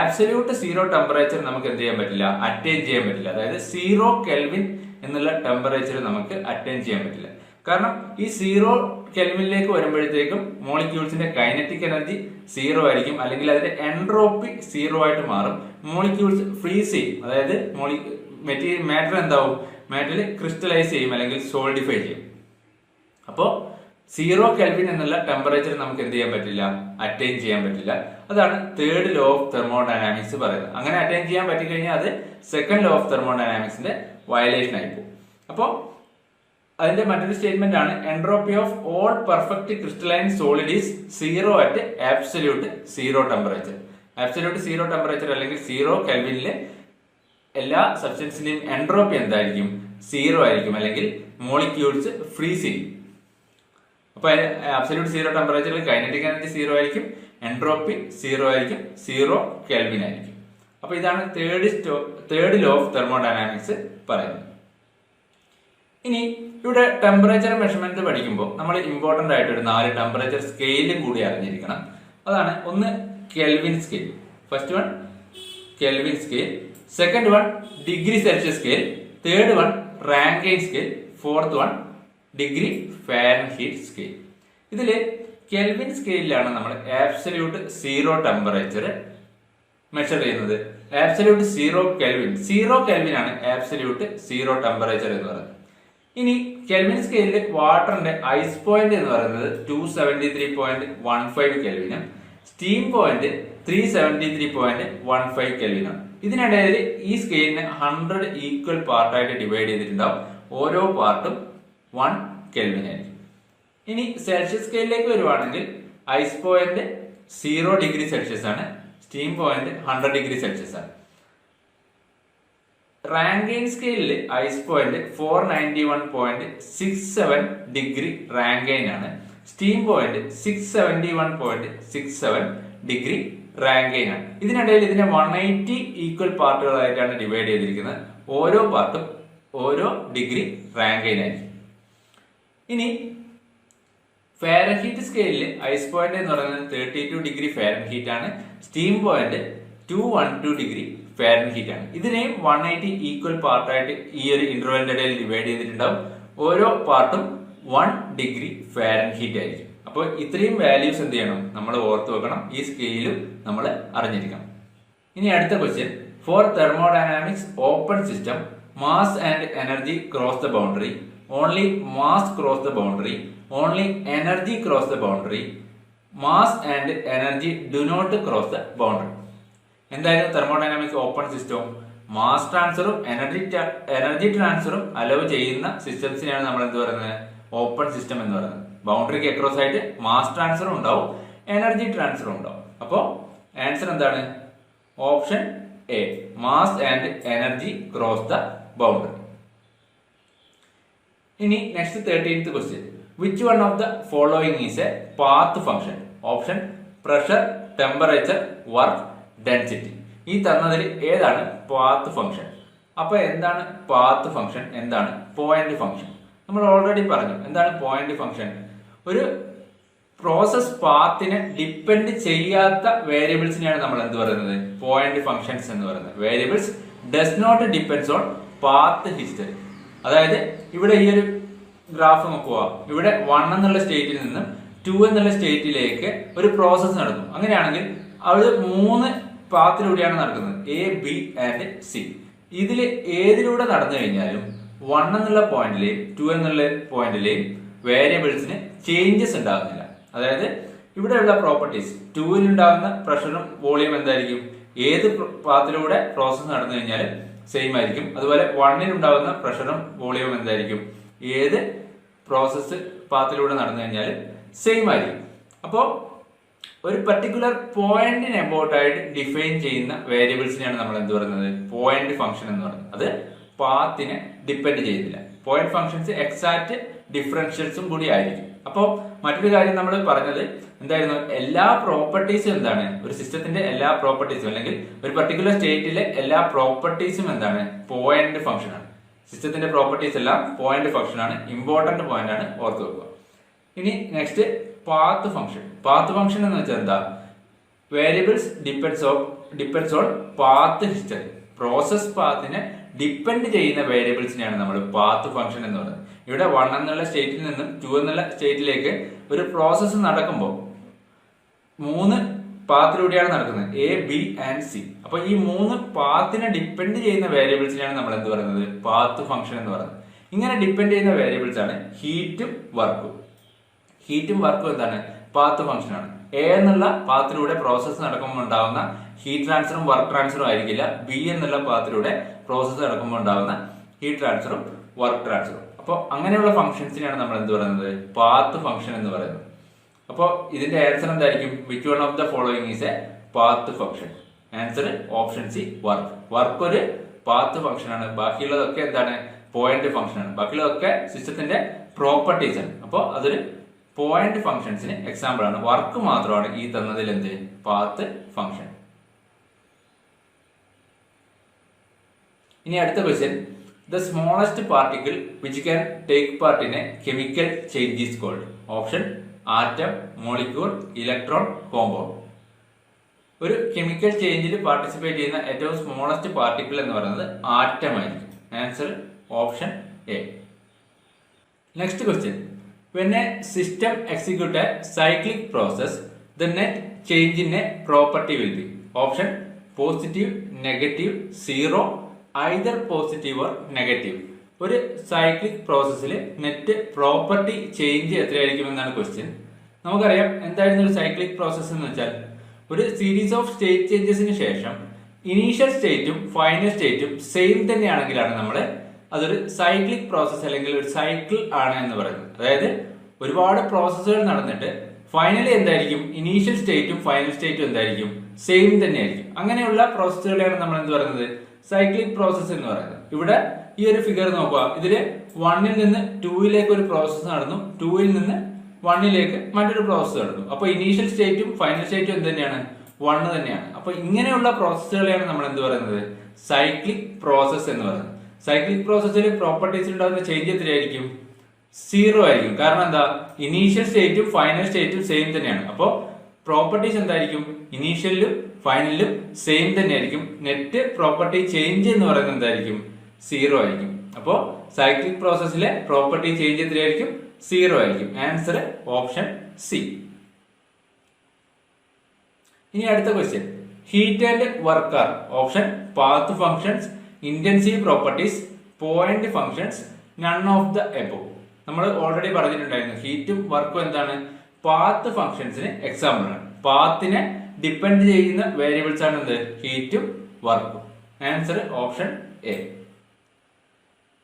ആബ്സല്യൂട്ട് സീറോ ടെമ്പറേച്ചർ നമുക്ക് എന്ത് ചെയ്യാൻ പറ്റില്ല? അറ്റൈൻ ചെയ്യാൻ പറ്റില്ല. അതായത് 0 കെൽവിൻ എന്നുള്ള ടെമ്പറേച്ചർ നമുക്ക് അറ്റൈൻ ചെയ്യാൻ പറ്റില്ല. കാരണം ഈ 0 കെൽവിനിലേക്ക് വരുമ്പോഴത്തേക്കും മോളിക്യൂൾസിന്റെ കൈനറ്റിക് എനർജി 0 ആയിരിക്കും, അല്ലെങ്കിൽ അതിന്റെ എൻട്രോപ്പി 0 ആയിട്ട് മാറും. മോളിക്യൂൾസ് ഫ്രീസ് ചെയ്യും. അതായത് മാറ്റർ എന്താവും? മാറ്റർ ക്രിസ്റ്റലൈസ് ചെയ്യും അല്ലെങ്കിൽ സോളിഡിഫൈ ചെയ്യും. അപ്പോൾ 0 കെൽവിൻ എന്നുള്ള ടെമ്പറേച്ചർ നമുക്ക് എന്ത് ചെയ്യാൻ പറ്റില്ല? അറ്റൈൻ ചെയ്യാൻ പറ്റില്ല. അതാണ് തേർഡ് ലോ ഓഫ് തെർമോഡൈനാമിക്സ് പറയുന്നത്. അങ്ങനെ അറ്റൈൻ ചെയ്യാൻ പറ്റിക്കഴിഞ്ഞാൽ അത് സെക്കൻഡ് ലോ ഓഫ് തെർമോഡൈനാമിക്സിന്റെ വയലേഷൻ ആയിപ്പോ. അപ്പോൾ അതിന്റെ മറ്റൊരു സ്റ്റേറ്റ്മെന്റ് ആണ് entropy of all perfect crystalline solid is 0 at absolute zero temperature. Absolute zero temperature അല്ലെങ്കിൽ 0 കെൽവിനിലെ എല്ലാ സബ്സ്റ്റൻസിന്റെയും എൻട്രോപ്പി എന്തായിരിക്കും? 0 ആയിരിക്കും, അല്ലെങ്കിൽ മോളിക്യൂൾസ് ഫ്രീസ് ചെയ്യും. അപ്പൊ അബ്സല്യൂട്ട് സീറോ ടെമ്പറേച്ചറിൽ കൈനറ്റിക് എനർജി സീറോ ആയിരിക്കും, എൻട്രോപ്പി സീറോ ആയിരിക്കും, 0 കെൽവിൻ ആയിരിക്കും. അപ്പൊ ഇതാണ് തേർഡ് ലോ ഓഫ് തെർമോഡൈനാമിക്സ് പറയുന്നത്. ഇനി ഇവിടെ ടെമ്പറേച്ചർ മെഷർമെന്റ് പഠിക്കുമ്പോൾ നമ്മൾ ഇമ്പോർട്ടന്റ് ആയിട്ട് ഒരു 4 ടെമ്പറേച്ചർ സ്കെയിലും കൂടി അറിഞ്ഞിരിക്കണം. അതാണ് ഒന്ന് kelvin scale, first one kelvin scale, second one degree Celsius scale, third one Rankine scale, fourth one degree Fahrenheit scale. ഇതില് കെൽവിൻ സ്കെയിലാണ് നമ്മൾ ആബ്സല്യൂട്ട് സീറോ ടെമ്പറേച്ചർ മെഷർ ചെയ്യുന്നത്. ആബ്സല്യൂട്ട് സീറോ കെൽവിൻ ആണ് ആബ്സല്യൂട്ട് സീറോ ടെമ്പറേച്ചർ എന്ന് പറയുന്നത്. ഇനി kelvin സ്കെയിലിൽ വാട്ടറിന്റെ ice point എന്ന് പറയുന്നത് 273.15 കെൽവിനും സ്റ്റീം പോയിന്റ് 373.15 കെൽവിനാണ്. ഇതിനിടയിൽ ഈ സ്കെയിലിനെ 100 ഈക്വൽ പാർട്ടായിട്ട് ഡിവൈഡ് ചെയ്തിട്ടുണ്ടാവും. ഓരോ പാർട്ടും 1 കെൽവിൻ ആയിരിക്കും. ഇനി സെൽഷ്യസ് സ്കെയിലിലേക്ക് വരുവാണെങ്കിൽ ഐസ് പോയിന്റ് 0 ഡിഗ്രി സെൽഷ്യസ് ആണ്, സ്റ്റീം പോയിന്റ് 100 ഡിഗ്രി സെൽഷ്യസ് ആണ്. റാങ്കൈൻ സ്കെയിലിൽ ഐസ് പോയിന്റ് 491.67 ഡിഗ്രി റാങ്കൈൻ ആണ്, സ്റ്റീം പോയിന്റ് 671.67 ഡിഗ്രി റാങ്കൈൻ ആണ്. ഇതിനിടയിൽ ഇതിനെ 180 ഈക്വൽ പാർട്ടുകളായിട്ടാണ് ഡിവൈഡ് ചെയ്തിരിക്കുന്നത്. ഓരോ പാർട്ടും ഓരോ ഡിഗ്രി റാങ്കൈൻ ആയിരിക്കും. ഇനി ഫാരൻഹീറ്റ് സ്കെയിലിൽ ഐസ് പോയിന്റ് എന്ന് പറയുന്നത് 32 ഡിഗ്രി ഫാരൻഹീറ്റ് ആണ്, സ്റ്റീം പോയിന്റ് 212 ഡിഗ്രി ഫാരൻഹീറ്റ് ആണ്. ഇതിനെയും 180 ഈക്വൽ പാർട്ടായിട്ട് ഈ ഒരു ഇന്റർവെലിന്റെ ഇടയിൽ ഡിവൈഡ് ചെയ്തിട്ടുണ്ടാവും. ഓരോ പാർട്ടും 1 ഡിഗ്രി ഫാരൻഹീറ്റ് ആയിരിക്കും. അപ്പോൾ ഇത്രയും വാല്യൂസ് എന്ത് ചെയ്യണം, നമ്മൾ ഓർത്ത് വെക്കണം. ഈ സ്കെയിലും നമ്മൾ അറിഞ്ഞിരിക്കണം. ഇനി അടുത്ത question, for thermodynamics open system mass and energy cross the boundary, only mass cross the boundary, only energy cross the boundary, mass and energy do not cross the boundary. എന്തായാലും തെർമോഡൈനാമിക്സ് ഓപ്പൺ സിസ്റ്റവും mass ട്രാൻസ്ഫറും energy ട്രാൻസ്ഫറും allow ചെയ്യുന്ന സിസ്റ്റംസിനെയാണ് നമ്മൾ എന്ത് പറയുന്നത്, open system എന്ന് പറയുന്നത്. ബൗണ്ടറിക്ക് അക്രോസ് ആയിട്ട് മാസ് ട്രാൻസ്ഫറും ഉണ്ടാവും, എനർജി ട്രാൻസ്ഫറും ഉണ്ടാവും. അപ്പോൾ ആൻസർ എന്താണ്, option A, mass and energy cross the boundary. ഇനി next 13th question, which one of the following is a path function? Option pressure, temperature, work, density. ഈ തന്നതിൽ ഏതാണ് പാത്ത് ഫംഗ്ഷൻ? അപ്പൊ എന്താണ് പാത്ത് ഫംഗ്ഷൻ, എന്താണ് പോയിന്റ് ഫംഗ്ഷൻ? നമ്മൾ already പറഞ്ഞു എന്താണ് പോയിന്റ് ഫംഗ്ഷൻ. ഒരു പ്രോസസ് പാത്തിനെ ഡിപ്പെൻഡ് ചെയ്യാത്ത വേരിയബിൾസിനെയാണ് നമ്മൾ എന്ത് പറയുന്നത്, പോയിന്റ് ഫംഗ്ഷൻസ് എന്ന് പറയുന്നത്. Variables does not depends on path history. അതായത് ഇവിടെ ഈ ഒരു ഗ്രാഫ് നോക്കുക, ഇവിടെ 1 എന്നുള്ള സ്റ്റേറ്റിൽ നിന്നും 2 എന്നുള്ള സ്റ്റേറ്റിലേക്ക് ഒരു പ്രോസസ് നടക്കും. അങ്ങനെയാണെങ്കിൽ അത് 3 പാത്തിലൂടെയാണ് നടക്കുന്നത്, എ, ബി ആൻഡ് സി. ഇതിൽ ഏതിലൂടെ നടന്നു കഴിഞ്ഞാലും 1 എന്നുള്ള പോയിന്റിലെയും 2 എന്നുള്ള പോയിന്റിലെയും വേരിയബിൾസിന് ചേഞ്ചസ് ഉണ്ടാകുന്നില്ല. അതായത് ഇവിടെയുള്ള പ്രോപ്പർട്ടീസ് 2ൽ ഉണ്ടാകുന്ന പ്രഷറും വോളിയം എന്തായിരിക്കും, ഏത് പാത്തിലൂടെ പ്രോസസ് നടന്നു കഴിഞ്ഞാലും സെയിം ആയിരിക്കും. അതുപോലെ 1ൽ ഉണ്ടാകുന്ന പ്രഷറും വോളിയവും എന്തായിരിക്കും, ഏത് പ്രോസസ് പാത്തിലൂടെ നടന്നു കഴിഞ്ഞാലും സെയിം ആയിരിക്കും. അപ്പോൾ ഒരു പർട്ടിക്കുലർ പോയിന്റിന് അബൌട്ടായിട്ട് ഡിഫൈൻ ചെയ്യുന്ന വേരിയബിൾസിനെയാണ് നമ്മൾ എന്ത് പറയുന്നത്, പോയിന്റ് ഫംഗ്ഷൻ എന്ന് പറയുന്നത്. അത് പാത്തിനെ ഡിപ്പെൻഡ് ചെയ്യുന്നില്ല. പോയിന്റ് ഫംഗ്ഷൻസ് എക്സാക്ട് ഡിഫറൻഷ്യൽസും കൂടി ആയിരിക്കും. അപ്പോൾ മറ്റൊരു കാര്യം നമ്മൾ പറഞ്ഞത് എന്തായിരുന്നു, എല്ലാ പ്രോപ്പർട്ടീസും എന്താണ്, ഒരു സിസ്റ്റത്തിന്റെ എല്ലാ പ്രോപ്പർട്ടീസും അല്ലെങ്കിൽ ഒരു പർട്ടിക്കുലർ സ്റ്റേറ്റിലെ എല്ലാ പ്രോപ്പർട്ടീസും എന്താണ്, പോയിന്റ് ഫംഗ്ഷൻ ആണ്. സിസ്റ്റത്തിന്റെ പ്രോപ്പർട്ടീസ് എല്ലാം പോയിന്റ് ഫംഗ്ഷൻ ആണ്. ഇമ്പോർട്ടന്റ് പോയിന്റ് ആണ്, ഓർത്ത് വെക്കുക. ഇനി next path function. Path function എന്ന് വെച്ചാൽ എന്താ, variables depends on path history. Process പാത്തിനെ ഡിപ്പെൻഡ് ചെയ്യുന്ന വേരിയബിൾസിനെയാണ് നമ്മൾ പാത്ത് ഫംഗ്ഷൻ എന്ന് പറയുന്നത്. ഇവിടെ 1 എന്നുള്ള സ്റ്റേറ്റിൽ നിന്നും 2 എന്നുള്ള സ്റ്റേറ്റിലേക്ക് ഒരു പ്രോസസ്സ് നടക്കുമ്പോൾ 3 പാത്തിലൂടെയാണ് നടക്കുന്നത്, എ, ബി ആൻഡ് സി. അപ്പൊ ഈ 3 പാത്തിനെ ഡിപ്പെൻഡ് ചെയ്യുന്ന വേരിയബിൾസിനെയാണ് നമ്മൾ എന്ത് പറയുന്നത്, പാത്ത് ഫംഗ്ഷൻ എന്ന് പറയുന്നത്. ഇങ്ങനെ ഡിപ്പെൻഡ് ചെയ്യുന്ന വേരിയബിൾസ് ആണ് ഹീറ്റും വർക്കും. ഹീറ്റും വർക്കും എന്താണ്, പാത്ത് ഫംഗ്ഷൻ ആണ്. എ എന്നുള്ള പാത്തിലൂടെ പ്രോസസ്സ് നടക്കുമ്പോൾ ഉണ്ടാകുന്ന ഹീറ്റ് ട്രാൻസ്ഫറും വർക്ക് ട്രാൻസ്ഫറും ആയിരിക്കില്ല ബി എന്നുള്ള പാത്തിലൂടെ പ്രോസസ്സ് നടക്കുമ്പോൾ ഉണ്ടാകുന്ന ഹീറ്റ് ട്രാൻസ്ഫറും വർക്ക് ട്രാൻസ്ഫറും. അപ്പോൾ അങ്ങനെയുള്ള ഫംഗ്ഷൻസിനെയാണ് നമ്മൾ എന്ത് പറയുന്നത്, പാത്ത് ഫംഗ്ഷൻ എന്ന് പറയുന്നത്. അപ്പോൾ ഇതിന്റെ ആൻസർ എന്തായിരിക്കും, which one of the following is a path function? Answer option C, work. Work ഒരു പാത്ത് ഫംഗ്ഷൻ ആണ്. ബാക്കിയുള്ളതൊക്കെ എന്താണ്, പോയിന്റ് ഫംഗ്ഷൻ ആണ്. ബാക്കിയുള്ളതൊക്കെ സിസ്റ്റത്തിന്റെ പ്രോപ്പർട്ടീസ് ആണ്. അപ്പോൾ അതൊരു പോയിന്റ് ഫംഗ്ഷൻസിന് എക്സാമ്പിൾ ആണ്. വർക്ക് മാത്രമാണ് ഈ തന്നതിൽ എന്ത് പാത്ത് ഫംഗ്ഷൻ. ഇനി അടുത്ത question, the smallest particle which can take part in a chemical change is called. Option atom, molecule, electron, compound. ഒരു കെമിക്കൽ ചേഞ്ചിൽ പാർട്ടിസിപ്പേറ്റ് ചെയ്യുന്ന ഏറ്റവും സ്മോളസ്റ്റ് പാർട്ടിക്കിൾ എന്ന് പറയുന്നത് ആറ്റം ആയിരിക്കും. Answer option A. Next question, when a system execute a cyclic process, the net change in a property will be. Option positive, negative, zero, either positive or negative. ഒരു cyclic പ്രോസസ്സിൽ net property change എത്രയായിരിക്കും എന്നാണ് question. നമുക്കറിയാം എന്തായിരുന്നു ഒരു cyclic process എന്ന് വെച്ചാൽ ഒരു സീരീസ് ഓഫ് സ്റ്റേറ്റ് ചേഞ്ചസിന് ശേഷം ഇനീഷ്യൽ സ്റ്റേറ്റും ഫൈനൽ സ്റ്റേറ്റും സെയിം തന്നെയാണെങ്കിലാണ് നമ്മൾ അതൊരു സൈക്ലിക് പ്രോസസ്സ് അല്ലെങ്കിൽ ഒരു സൈക്കിൾ ആണ് എന്ന് പറയുന്നത്. അതായത് ഒരുപാട് പ്രോസസ്സുകൾ നടന്നിട്ട് ഫൈനലി എന്തായിരിക്കും ഇനീഷ്യൽ സ്റ്റേറ്റും ഫൈനൽ സ്റ്റേറ്റും എന്തായിരിക്കും സെയിം തന്നെയായിരിക്കും. അങ്ങനെയുള്ള പ്രോസസ്സുകളെയാണ് നമ്മൾ എന്ത് പറയുന്നത് സൈക്ലിക് പ്രോസസ്സ് എന്ന് പറയുന്നത്. ഇവിടെ ഈ ഒരു ഫിഗർ നോക്കുക, ഇതില് 1ൽ നിന്ന് 2ലേക്ക് ഒരു പ്രോസസ്സ് നടന്നു, 2ൽ നിന്ന് 1ലേക്ക് മറ്റൊരു പ്രോസസ്സ് നടന്നു. അപ്പൊ ഇനീഷ്യൽ സ്റ്റേറ്റും ഫൈനൽ സ്റ്റേറ്റും എന്ത് തന്നെയാണ് 1 തന്നെയാണ്. അപ്പൊ ഇങ്ങനെയുള്ള പ്രോസസ്സുകളെയാണ് നമ്മൾ എന്ത് പറയുന്നത് സൈക്ലിക് പ്രോസസ്സ് എന്ന് പറയുന്നത്. സൈക്ലിക് പ്രോസസ്സിൽ പ്രോപ്പർട്ടീസിൽ ഉണ്ടാകുന്ന ചേഞ്ച് എത്രയായിരിക്കും 0 ആയിരിക്കും. കാരണം എന്താ ഇനീഷ്യൽ സ്റ്റേറ്റും ഫൈനൽ സ്റ്റേറ്റും സെയിം തന്നെയാണ്. അപ്പോൾ പ്രോപ്പർട്ടീസ് എന്തായിരിക്കും ഇനീഷ്യലിലും ഫൈനലിലും സെയിം തന്നെയായിരിക്കും. നെറ്റ് പ്രോപ്പർട്ടി ചേഞ്ച് എന്ന് പറയുന്നത് എന്തായിരിക്കും 0 ആയിരിക്കും. അപ്പോൾ സൈക്ലിക് പ്രോസസ്സിലെ പ്രോപ്പർട്ടി ചേഞ്ച് എത്രയായിരിക്കും 0 ആയിരിക്കും. Answer option C. ഇനി അടുത്ത question, heat and work are. Option path functions, intensive properties, point functions, none of the above. നമ്മൾ ഓൾറെഡി പറഞ്ഞിട്ടുണ്ടായിരുന്നു ഹീറ്റും വർക്കും എന്താണ് പാത്ത് ഫംഗ്ഷൻസിന് എക്സാമ്പിൾ ആണ്. പാത്തിനെ ഡിപ്പെൻഡ് ചെയ്യുന്ന വേരിയബിൾസ് ആണ് എന്ത് ഹീറ്റും വർക്കും. Answer option A.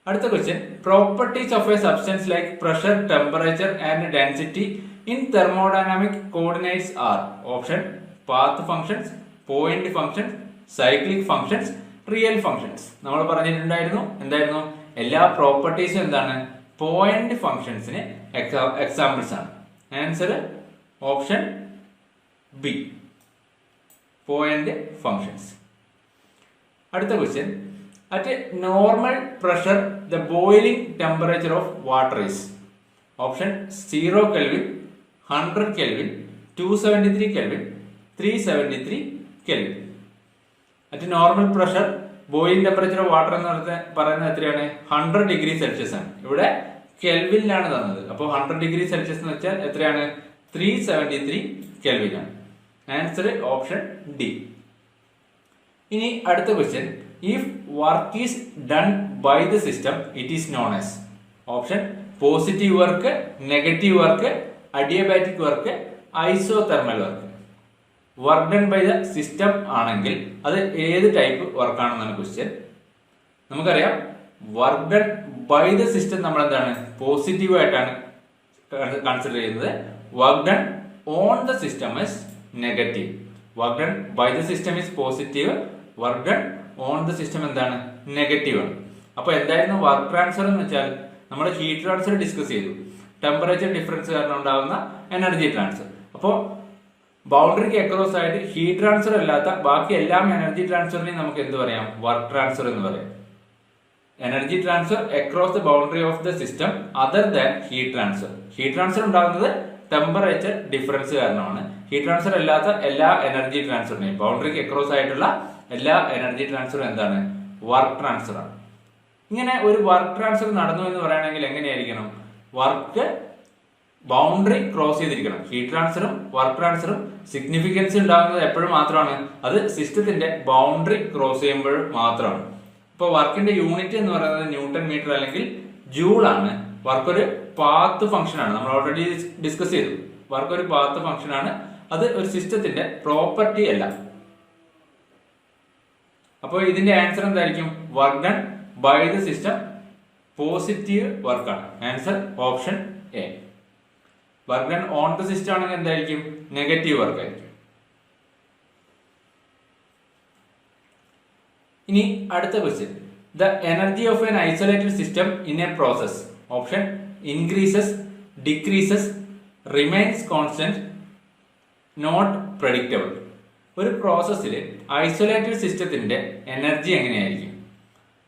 അടുത്ത question, properties of a substance like pressure, temperature and density in thermodynamic coordinates are. Option path functions, point functions, cyclic functions, real functions. നമ്മൾ പറഞ്ഞിട്ടുണ്ടായിരുന്നു എന്തായിരുന്നു എല്ലാ പ്രോപ്പർട്ടീസും എന്താണ് പോയിന്റ് ഫംഗ്ഷൻസിന് എക്സാമ്പിൾസ് ആണ്. Answer option B, point functions. അടുത്ത question, at normal pressure the boiling temperature of water is. Option 0 kelvin, 100 kelvin, 273 kelvin, 373 kelvin. At normal pressure boiling temperature of water എന്ന് പറയുന്നത് എത്രയാണ് 100 ഡിഗ്രി സെൽഷ്യസ് ആണ്. ഇവിടെ കെൽവിനിലാണ് തന്നത്. അപ്പോൾ 100 ഡിഗ്രി സെൽഷ്യസ് എന്ന് വെച്ചാൽ എത്രയാണ് 373 കെൽവിൻ ആണ്. Answer option D. ഇനി അടുത്ത question, if work is done by the system it is known as. Option positive work, negative work, adiabatic work, isothermal work. Work done by the system ആണെങ്കിൽ അത് ഏത് type വർക്കാണെന്നാണ് question. നമുക്കറിയാം work done by the system നമ്മൾ എന്താണ് positive ആയിട്ടാണ് consider ചെയ്യുന്നത്. Work done on the system is negative. Work done by the system is positive, work done on the system എന്താണ് നെഗറ്റീവ് ആണ്. അപ്പൊ എന്തായിരുന്നു വർക്ക് ട്രാൻസ്ഫർ എന്ന് വെച്ചാൽ നമ്മൾ ഹീറ്റ് ട്രാൻസ്ഫർ ഡിസ്കസ് ചെയ്തു, ടെമ്പറേച്ചർ ഡിഫറൻസ് കാരണം ഉണ്ടാകുന്ന എനർജി ട്രാൻസ്ഫർ. അപ്പോൾ ബൗണ്ടറിക്ക് അക്രോസ് ആയിട്ട് ഹീറ്റ് ട്രാൻസ്ഫർ അല്ലാത്ത ബാക്കി എല്ലാ എനർജി ട്രാൻസ്ഫറിനെയും നമുക്ക് എന്ത് പറയാം വർക്ക് ട്രാൻസ്ഫർ എന്ന് പറയാം. Energy transfer across the boundary of the system other than heat transfer. Heat transfer ഉണ്ടാകുന്നത് ടെമ്പറേച്ചർ ഡിഫറൻസ് കാരണമാണ്. ഹീറ്റ് ട്രാൻസ്ഫർ അല്ലാത്ത എല്ലാ എനർജി ട്രാൻസ്ഫറിനെയും ബൗണ്ടറിക്ക് അക്രോസ് ആയിട്ടുള്ള എല്ലാ എനർജി ട്രാൻസ്ഫറും എന്താണ് വർക്ക് ട്രാൻസ്ഫർ ആണ്. ഇങ്ങനെ ഒരു വർക്ക് ട്രാൻസ്ഫർ നടന്നു എന്ന് പറയുകയാണെങ്കിൽ എങ്ങനെയായിരിക്കണം വർക്ക് ബൗണ്ടറി ക്രോസ് ചെയ്തിരിക്കണം. ഹീറ്റ് ട്രാൻസ്ഫറും വർക്ക് ട്രാൻസ്ഫറും സിഗ്നിഫിക്കൻസ് ഉണ്ടാകുന്നത് എപ്പോഴും മാത്രമാണ് അത് സിസ്റ്റത്തിന്റെ ബൗണ്ടറി ക്രോസ് ചെയ്യുമ്പോൾ മാത്രമാണ്. ഇപ്പോൾ വർക്കിന്റെ യൂണിറ്റ് എന്ന് പറയുന്നത് ന്യൂട്ടൺ മീറ്റർ അല്ലെങ്കിൽ ജൂൾ ആണ്. വർക്ക് ഒരു പാത്ത് ഫംഗ്ഷൻ ആണ്. നമ്മൾ ഓൾറെഡി ഡിസ്കസ് ചെയ്തു. വർക്ക് ഒരു പാത്ത് ഫംഗ്ഷൻ ആണ്. അത് ഒരു സിസ്റ്റത്തിന്റെ പ്രോപ്പർട്ടി അല്ല. അപ്പോൾ ഇതിന്റെ ആൻസർ എന്തായിരിക്കും work done by the system positive വർക്കാണ്. Answer option A. Work done on the system ആണെങ്കിൽ എന്തായിരിക്കും നെഗറ്റീവ് വർക്ക് ആയിരിക്കും. ഇനി അടുത്ത question, the energy of an isolated system in a process. Option increases, decreases, remains constant not predictable. ഒരു പ്രോസസ്സിൽ isolated സിസ്റ്റത്തിന്റെ energy എങ്ങനെയായിരിക്കും?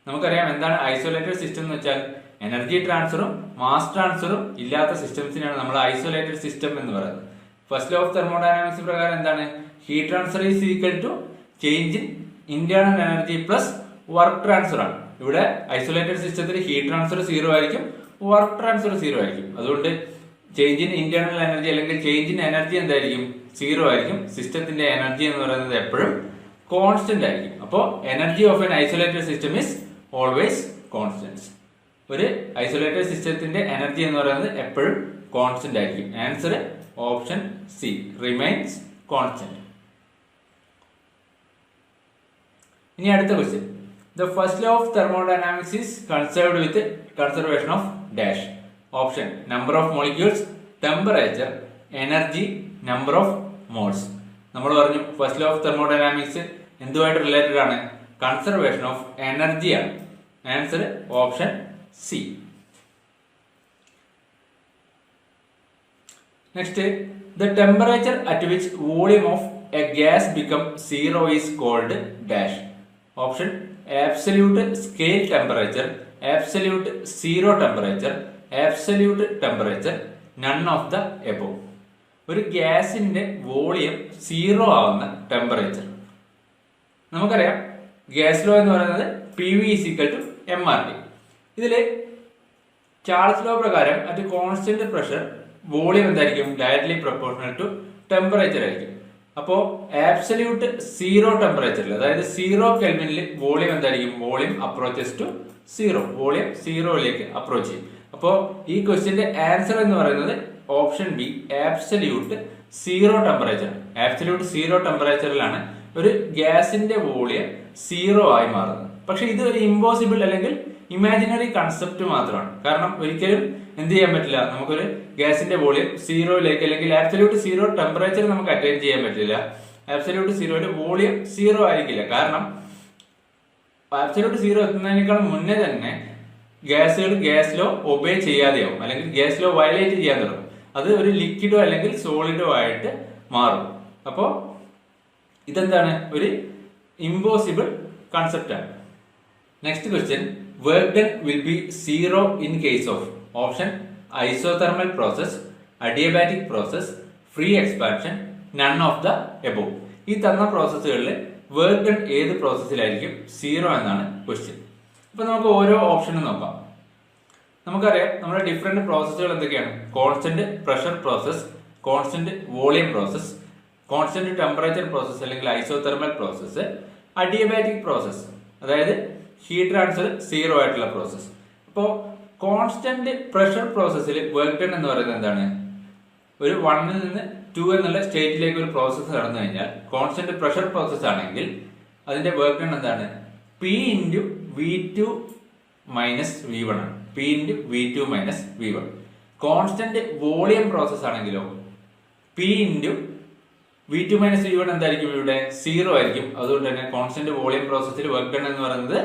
നമുക്കറിയാം എന്താണ് ഐസൊലേറ്റഡ് സിസ്റ്റം എന്ന് വെച്ചാൽ എനർജി ട്രാൻസ്ഫറും മാസ് ട്രാൻസ്ഫറും ഇല്ലാത്ത സിസ്റ്റംസിനാണ് നമ്മൾ ഐസൊലേറ്റഡ് സിസ്റ്റം എന്ന് പറയുന്നത്. ഫസ്റ്റ് ലോ ഓഫ് തെർമോഡൈനാമിക്സ് പ്രകാരം എന്താണ്? Heat transfer is equal to change in internal energy plus work transfer ആണ്. ഇവിടെ ഐസൊലേറ്റഡ് സിസ്റ്റത്തിൽ ഹീറ്റ് ട്രാൻസ്ഫർ 0 ആയിരിക്കും, വർക്ക് ട്രാൻസ്ഫർ 0 ആയിരിക്കും. അതുകൊണ്ട് ചേഞ്ച് ഇൻ ഇന്റേണൽ എനർജി അല്ലെങ്കിൽ ചേഞ്ച് ഇൻ എനർജി എന്തായിരിക്കും? 0 ആയിരിക്കും. സിസ്റ്റത്തിന്റെ എനർജി എന്ന് പറയുന്നത് എപ്പോഴും കോൺസ്റ്റന്റ് ആയിരിക്കും. അപ്പോൾ energy of an isolated system is always constant. ഒരു ഐസൊലേറ്റഡ് സിസ്റ്റത്തിന്റെ എനർജി എന്ന് പറയുന്നത് എപ്പോഴും കോൺസ്റ്റന്റ് ആയിരിക്കും. Answer option C, remains constant. ഇനി അടുത്ത question. The first law of thermodynamics is conserved with conservation of dash. Option number of molecules, temperature, energy, number of moles. നമ്മൾ പറഞ്ഞു ഫസ്റ്റ് ലോ ഓഫ് തെർമോഡൈനാമിക്സ് എന്തുമായിട്ട് related ആണ്? Conservation of energy ആണ്. Answer option C. Next, the temperature at which volume of a gas become 0 is called dash. Option absolute scale temperature, absolute zero temperature, absolute temperature, none of the above. ഒരു ഗ്യാസിന്റെ volume 0 ആവുന്ന temperature. നമുക്കറിയാം gas law എന്ന് പറയുന്നത് PV = mRT. ഇതില് Charles law പ്രകാരം at constant pressure volume എന്തായിരിക്കും? Directly proportional to temperature ആയിരിക്കും. അപ്പോൾ ആബ്സല്യൂട്ട് സീറോ ടെമ്പറേച്ചറിൽ, അതായത് 0 കെൽവിനിൽ വോളിയം എന്തായിരിക്കും? Volume approaches to 0. വോളിയം 0യിലേക്ക് അപ്രോച്ച് ചെയ്യും. അപ്പോൾ ഈ ക്വസ്റ്റ്യന്റെ ആൻസർ എന്ന് പറയുന്നത് option B, absolute zero temperature. Absolute zero ടെമ്പറേച്ചറിലാണ് ഒരു ഗ്യാസിന്റെ വോളിയം 0 ആയി മാറുന്നത്. പക്ഷെ ഇത് ഒരു ഇമ്പോസിബിൾ അല്ലെങ്കിൽ ഇമാജിനറി കൺസെപ്റ്റ് മാത്രമാണ്. കാരണം ഒരിക്കലും എന്ത് ചെയ്യാൻ പറ്റില്ല, നമുക്കൊരു ഗ്യാസിന്റെ വോളിയം 0യിലേക്ക് അല്ലെങ്കിൽ ആബ്സല്യൂട്ട് സീറോ ടെമ്പറേച്ചർ നമുക്ക് അറ്റൈൻ ചെയ്യാൻ പറ്റില്ല. ആബ്സല്യൂട്ട് സീറോയില് വോളിയം 0 ആയിരിക്കില്ല. കാരണം ആബ്സല്യൂട്ട് സീറോ എത്തുന്നതിനേക്കാൾ മുന്നേ തന്നെ ഗ്യാസുകൾ ഗ്യാസ് ലോ ഒബേ ചെയ്യാതെയാവും, അല്ലെങ്കിൽ ഗ്യാസ് ലോ വയലേറ്റ് ചെയ്യാൻ തുടങ്ങും. അത് ഒരു ലിക്വിഡോ അല്ലെങ്കിൽ സോളിഡോ ആയിട്ട് മാറും. അപ്പോൾ ഇതെന്താണ്? ഒരു ഇമ്പോസിബിൾ കൺസെപ്റ്റ് ആണ്. Next question. Work done will B 0 in case of. Option isothermal process, adiabatic process, free expansion, none of the above. ഈ തന്ന പ്രോസസ്സുകളിൽ വർക്ക് ഡൺ ഏത് പ്രോസസ്സിലായിരിക്കും 0 എന്നാണ് ക്വസ്റ്റ്യൻ. അപ്പൊ നമുക്ക് ഓരോ ഓപ്ഷനും നോക്കാം. നമുക്കറിയാം നമ്മുടെ ഡിഫറെന്റ് പ്രോസസ്സുകൾ എന്തൊക്കെയാണ്? Constant pressure process, constant volume process, constant temperature process അല്ലെങ്കിൽ ഐസോതെർമൽ പ്രോസസ്, അഡിയബാറ്റിക് പ്രോസസ്, അതായത് ഹീറ്റ് ട്രാൻസ്ഫർ 0 ആയിട്ടുള്ള പ്രോസസ്. അപ്പോൾ കോൺസ്റ്റന്റ് പ്രഷർ പ്രോസസ്സിൽ വർക്ക് ഡൺ എന്ന് പറയുന്നത് എന്താണ്? ഒരു 1ൽ നിന്ന് 2 എന്നുള്ള സ്റ്റേറ്റിലേക്ക് ഒരു പ്രോസസ്സ് നടന്നു കഴിഞ്ഞാൽ കോൺസ്റ്റന്റ് പ്രഷർ പ്രോസസ് ആണെങ്കിൽ അതിന്റെ വർക്ക് ഡൺ എന്താണ്? P × V2 - V1 ആണ്. P × V2 - V1. Constant volume process ആണെങ്കിലോ P × V2 - V1 എന്തായിരിക്കും? ഇവിടെ 0 ആയിരിക്കും. അതുകൊണ്ട് തന്നെ കോൺസ്റ്റന്റ് വോളിയം പ്രോസസ്സിൽ വർക്ക് ഡൺ എന്ന് പറയുന്നത്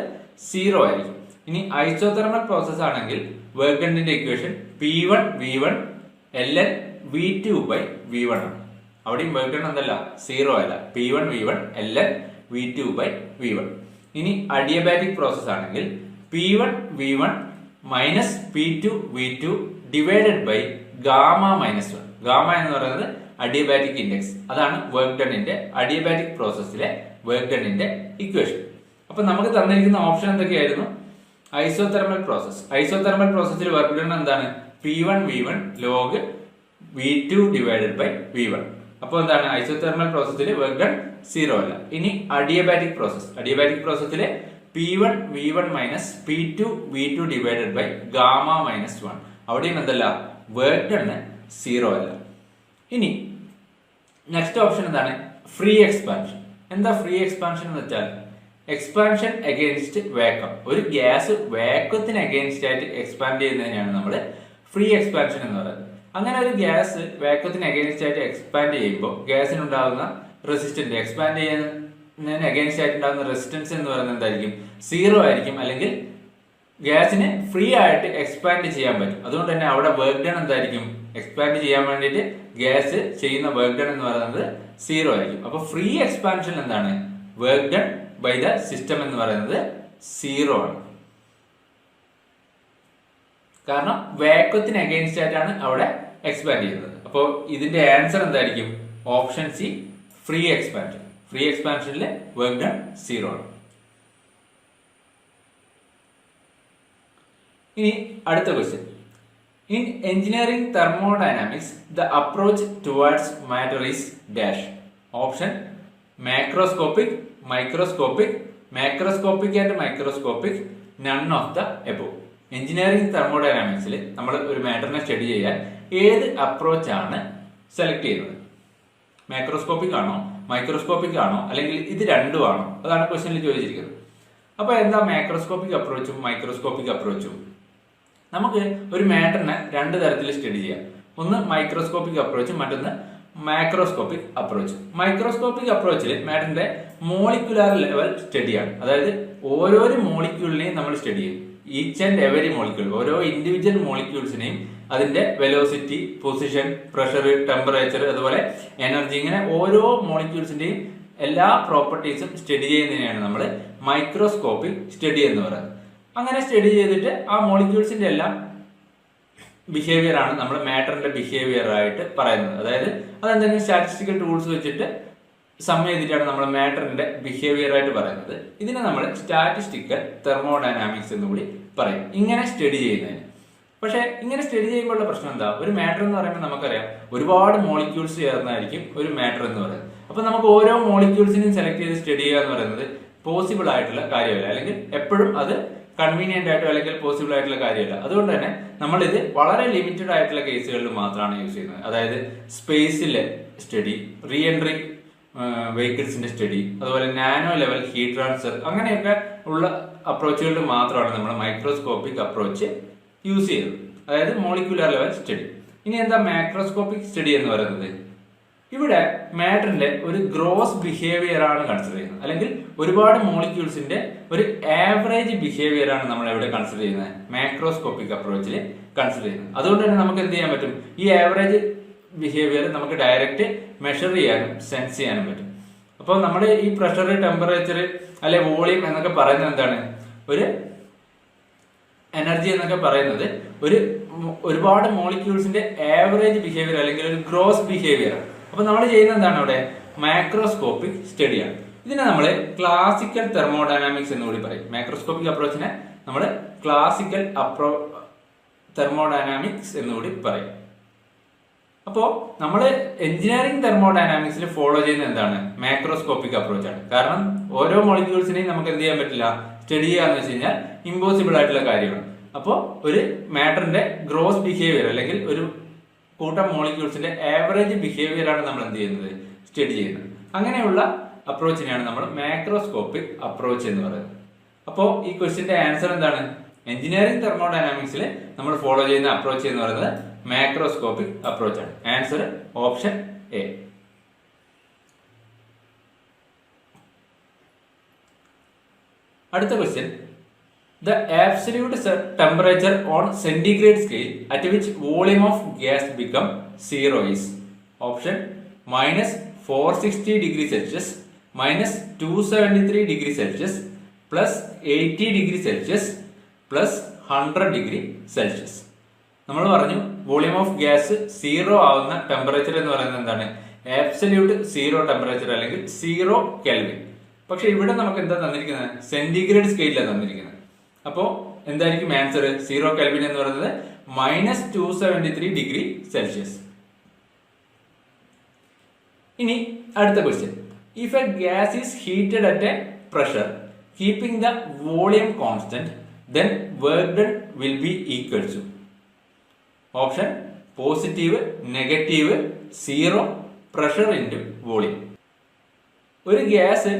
0 ആയിരിക്കും. ഇനി ഐസോതെർമൽ പ്രോസസ് ആണെങ്കിൽ വർക്ക് ഡണ്ണിന്റെ equation P1 V1 ln V2/V1 ആണ്. അവിടെയും വർക്ക് ഡൺ എന്തല്ല? 0 അല്ല. P1 V1 ln V2/V1. ഇനി അഡിയബാറ്റിക് പ്രോസസ് ആണെങ്കിൽ P1 V1 - P2 V2 divided by gamma -1. Gamma എന്ന് പറയുന്നത് അഡിയബാറ്റിക് ഇൻഡെക്സ്. അതാണ് വർക്ക് ഡണ്ണിന്റെ അഡിയബാറ്റിക് പ്രോസസ്സിലെ വർക്ക് ഡണ്ണിന്റെ ഇക്വേഷൻ. അപ്പൊ നമുക്ക് തന്നിരിക്കുന്ന ഓപ്ഷൻ എന്തൊക്കെയായിരുന്നു? Isothermal process. ഐസോതെർമൽ പ്രോസസ്സിൽ വർക്ക് ഡൺ എന്താണ്? P1 V1 log V2 divided by V1. അപ്പോൾ എന്താണ്? ഐസോതെർമൽ പ്രോസസ്സിൽ വർക്ക് ഡൺ 0 അല്ല. ഇനി അഡിയബാറ്റിക് പ്രോസസ്. അഡിയബാറ്റിക് പ്രോസസ്സിലെ P1 V1 - P2 V2 divided by gamma -1. അവിടെയും എന്തല്ല? വർക്ക് ഡൺ 0 അല്ല. ഇനി നെക്സ്റ്റ് ഓപ്ഷൻ എന്താണ്? Free expansion. എന്താ ഫ്രീ എക്സ്പാൻഷൻ എന്ന് വെച്ചാൽ എക്സ്പാൻഷൻ അഗെയിൻസ്റ്റ് വാക്വം. ഒരു ഗ്യാസ് വാക്വത്തിന് അഗെയിൻസ്റ്റ് ആയിട്ട് എക്സ്പാൻഡ് ചെയ്യുന്നതിനാണ് നമ്മൾ ഫ്രീ എക്സ്പാൻഷൻ എന്ന് പറയുന്നത്. അങ്ങനെ ഒരു ഗ്യാസ് വാക്വത്തിന് അഗെയിൻസ്റ്റ് ആയിട്ട് എക്സ്പാൻഡ് ചെയ്യുമ്പോൾ ഗ്യാസിനുണ്ടാകുന്ന റെസിസ്റ്റൻസ്, എക്സ്പാൻഡ് ചെയ്യുന്നതിന് അഗെയിൻസ്റ്റ് ആയിട്ടുണ്ടാകുന്ന റെസിസ്റ്റൻസ് എന്ന് പറയുന്നത് എന്തായിരിക്കും? 0 ആയിരിക്കും. അല്ലെങ്കിൽ ഗ്യാസിന് ഫ്രീ ആയിട്ട് എക്സ്പാൻഡ് ചെയ്യാൻ പറ്റും. അതുകൊണ്ട് തന്നെ അവിടെ വർക്ക് ഡൺ എന്തായിരിക്കും? എക്സ്പാൻഡ് ചെയ്യാൻ വേണ്ടിയിട്ട് ഗ്യാസ് ചെയ്യുന്ന വർക്ക് ഡൺ എന്ന് പറയുന്നത് 0 ആയിരിക്കും. അപ്പൊ ഫ്രീ എക്സ്പാൻഷൻ എന്താണ്? Work done by the system എന്ന് പറയുന്നത് 0 ആണ്. കാരണം വാക്വത്തിന് അഗെയിൻസ്റ്റ് ആയിട്ടാണ് അവിടെ എക്സ്പാൻഡ് ചെയ്യുന്നത്. അപ്പോൾ ഇതിന്റെ ആൻസർ എന്തായിരിക്കും? Option C, free expansion. Free എക്സ്പാൻഷനിൽ വർക്ക് ഡൺ 0 ആണ്. ഇനി അടുത്ത question. In engineering thermodynamics the approach towards matter is dash. Option macroscopic, microscopic, macroscopic and microscopic, none of the above. Engineering തെർമോഡൈനാമിക്സിൽ നമ്മൾ ഒരു മാറ്ററിനെ സ്റ്റഡി ചെയ്യാൻ ഏത് അപ്രോച്ച് ആണ് സെലക്ട് ചെയ്യുന്നത്? മാക്രോസ്കോപ്പിക് ആണോ, മൈക്രോസ്കോപ്പിക് ആണോ, അല്ലെങ്കിൽ ഇത് രണ്ടും ആണോ? അതാണ് ക്വസ്റ്റ്യനിൽ ചോദിച്ചിരിക്കുന്നത്. അപ്പൊ എന്താ മാക്രോസ്കോപ്പിക് അപ്രോച്ചും മൈക്രോസ്കോപ്പിക് അപ്രോച്ചും? നമുക്ക് ഒരു മാറ്ററിനെ രണ്ട് തരത്തിൽ സ്റ്റഡി ചെയ്യാം. ഒന്ന് മൈക്രോസ്കോപ്പിക് അപ്രോച്ചും മറ്റൊന്ന് മാക്രോസ്കോപ്പിക് അപ്രോച്ച്. മൈക്രോസ്കോപ്പിക് അപ്രോച്ചിൽ മാറ്ററിന്റെ മോളിക്കുലാർ ലെവൽ സ്റ്റഡിയാണ്. അതായത് ഓരോരോ മോളിക്യൂളിനെയും നമ്മൾ സ്റ്റഡി ചെയ്യും. ഈച്ച് ആൻഡ് എവരി മോളിക്യൂൾ, ഓരോ ഇൻഡിവിജ്വൽ മോളിക്യൂൾസിനെയും അതിന്റെ വെലോസിറ്റി, പൊസിഷൻ, പ്രഷർ, ടെമ്പറേച്ചർ, അതുപോലെ എനർജി, ഇങ്ങനെ ഓരോ മോളിക്യൂൾസിന്റെയും എല്ലാ പ്രോപ്പർട്ടീസും സ്റ്റഡി ചെയ്യുന്നതിനെയാണ് നമ്മൾ മൈക്രോസ്കോപ്പിക് സ്റ്റഡി എന്ന് പറയുന്നത്. അങ്ങനെ സ്റ്റഡി ചെയ്തിട്ട് ആ മോളിക്യൂൾസിന്റെ എല്ലാം ബിഹേവിയർ ആണ് നമ്മൾ മാറ്ററിന്റെ ബിഹേവിയർ ആയിട്ട് പറയുന്നത്. അതായത് അതെന്തെങ്കിലും സ്റ്റാറ്റിസ്റ്റിക്കൽ ടൂൾസ് വെച്ചിട്ട് സം ചെയ്തിട്ടാണ് നമ്മൾ മാറ്ററിന്റെ ബിഹേവിയർ ആയിട്ട് പറയുന്നത്. ഇതിനെ നമ്മൾ സ്റ്റാറ്റിസ്റ്റിക്കൽ തെർമോഡൈനാമിക്സ് എന്ന് കൂടി പറയും, ഇങ്ങനെ സ്റ്റഡി ചെയ്യുന്നതിന്. പക്ഷെ ഇങ്ങനെ സ്റ്റഡി ചെയ്യുമ്പോഴുള്ള പ്രശ്നം എന്താ? ഒരു മാറ്റർ എന്ന് പറയുമ്പോൾ നമുക്കറിയാം ഒരുപാട് മോളിക്യൂൾസ് ചേർന്നായിരിക്കും ഒരു മാറ്റർ എന്ന് പറയുന്നത്. അപ്പൊ നമുക്ക് ഓരോ മോളിക്യൂൾസിനെയും സെലക്ട് ചെയ്ത് സ്റ്റഡി ചെയ്യുക എന്ന് പറയുന്നത് പോസിബിൾ ആയിട്ടുള്ള കാര്യമല്ല, അല്ലെങ്കിൽ എപ്പോഴും അത് കൺവീനിയന്റ് ആയിട്ടോ അല്ലെങ്കിൽ പോസിബിൾ ആയിട്ടുള്ള കാര്യമല്ല. അതുകൊണ്ട് തന്നെ നമ്മൾ ഇത് വളരെ ലിമിറ്റഡ് ആയിട്ടുള്ള കേസുകളിൽ മാത്രമാണ് യൂസ് ചെയ്യുന്നത്. അതായത് സ്പേസിലെ സ്റ്റഡി, റീ എൻട്രി വെഹിക്കിൾസിന്റെ സ്റ്റഡി, അതുപോലെ നാനോ ലെവൽ ഹീറ്റ് ട്രാൻസ്ഫർ, അങ്ങനെയൊക്കെ ഉള്ള അപ്രോച്ചുകളിൽ മാത്രമാണ് നമ്മൾ മൈക്രോസ്കോപ്പിക് അപ്രോച്ച് യൂസ് ചെയ്യുന്നത്. അതായത് മോളിക്യുലർ ലെവൽ സ്റ്റഡി. ഇനി എന്താ മാക്രോസ്കോപ്പിക് സ്റ്റഡി എന്ന് പറയുന്നത്? ഇവിടെ മാറ്ററിന്റെ ഒരു ഗ്രോസ് ബിഹേവിയർ ആണ് കൺസിഡർ ചെയ്യുന്നത്, അല്ലെങ്കിൽ ഒരുപാട് മോളിക്യൂൾസിന്റെ ഒരു ആവറേജ് ബിഹേവിയർ ആണ് നമ്മൾ എവിടെ കൺസിഡർ ചെയ്യുന്നത്? മാക്രോസ്കോപ്പിക് അപ്രോച്ചിൽ കൺസിഡർ ചെയ്യുന്നത്. അതുകൊണ്ട് തന്നെ നമുക്ക് എന്ത് ചെയ്യാൻ പറ്റും? ഈ ആവറേജ് ബിഹേവിയർ നമുക്ക് ഡയറക്റ്റ് മെഷർ ചെയ്യാനും സെൻസ് ചെയ്യാനും പറ്റും. അപ്പോൾ നമ്മൾ ഈ പ്രഷർ, ടെമ്പറേച്ചർ, അല്ലെ വോളിയം എന്നൊക്കെ പറയുന്നത് എന്താണ്? ഒരു എനർജി എന്നൊക്കെ പറയുന്നത് ഒരുപാട് മോളിക്യൂൾസിന്റെ ആവറേജ് ബിഹേവിയർ അല്ലെങ്കിൽ ഒരു ഗ്രോസ് ബിഹേവിയർ ആണ്. അപ്പൊ നമ്മൾ ചെയ്യുന്നത് എന്താണ്? അവിടെ മാക്രോസ്കോപ്പിക് സ്റ്റഡിയാണ്. ഇതിനെ നമ്മൾ ക്ലാസിക്കൽ തെർമോഡൈനാമിക്സ് എന്ന് കൂടി പറയും. മാക്രോസ്കോപ്പിക് അപ്രോച്ചിനെ നമ്മൾ ക്ലാസിക്കൽ തെർമോഡൈനാമിക്സ് എന്ന് കൂടി പറയും. അപ്പോൾ നമ്മൾ എഞ്ചിനീയറിംഗ് തെർമോഡൈനാമിക്സിൽ ഫോളോ ചെയ്യുന്നത് എന്താണ്? മാക്രോസ്കോപ്പിക് അപ്രോച്ച് ആണ്. കാരണം ഓരോ മോളിക്യൂൾസിനെയും നമുക്ക് എന്ത് ചെയ്യാൻ പറ്റില്ല? സ്റ്റഡി ചെയ്യാന്ന് വെച്ച് കഴിഞ്ഞാൽ ഇമ്പോസിബിൾ ആയിട്ടുള്ള കാര്യമാണ്. അപ്പോൾ ഒരു മാറ്ററിന്റെ ഗ്രോസ് ബിഹേവിയർ അല്ലെങ്കിൽ ഒരു കൂട്ടം മോളിക്യൂൾസിന്റെ ആവറേജ് ബിഹേവിയർ ആണ് നമ്മൾ എന്ത് ചെയ്യുന്നത്? സ്റ്റഡി ചെയ്യുന്നത്. അങ്ങനെയുള്ള അപ്രോച്ചിനെയാണ് നമ്മൾ മാക്രോസ്കോപ്പിക് അപ്രോച്ച് എന്ന് പറയുന്നത്. അപ്പോൾ ഈ ക്വസ്റ്റിന്റെ ആൻസർ എന്താണ്? എഞ്ചിനീയറിംഗ് തെർമോഡൈനാമിക്സിൽ നമ്മൾ ഫോളോ ചെയ്യുന്ന അപ്രോച്ച് എന്ന് പറയുന്നത് മാക്രോസ്കോപ്പിക് അപ്രോച്ച് ആണ്. Answer option A. അടുത്ത question. The absolute temperature on centigrade scale at which volume of gas become 0 is option minus 460 degree Celsius, minus 273 degree Celsius, plus 80 degree Celsius, plus 100 degree Celsius. നമ്മൾ പറഞ്ഞു volume of gas 0 ആവുന്ന temperature എന്ന് പറയുന്നത് എന്താണ്? Absolute 0 temperature അല്ലെങ്കിൽ 0 kelvin. പക്ഷെ ഇവിടെ നമുക്ക് എന്താ തന്നിരിക്കുന്നത്? സെന്റിഗ്രേഡ് സ്കെയിലാണ് തന്നിരിക്കുന്നത്. അപ്പോ എന്തായിരിക്കും ആൻസർ? 0 കെൽവിൻ എന്ന് പറയുന്നത് മൈനസ് 273 ഡിഗ്രി സെൽഷ്യസ്. ഇനി അടുത്ത question. If a gas is heated at a pressure keeping the volume constant then work done will be equal to option positive, negative, 0, pressure into volume. ഒരു gas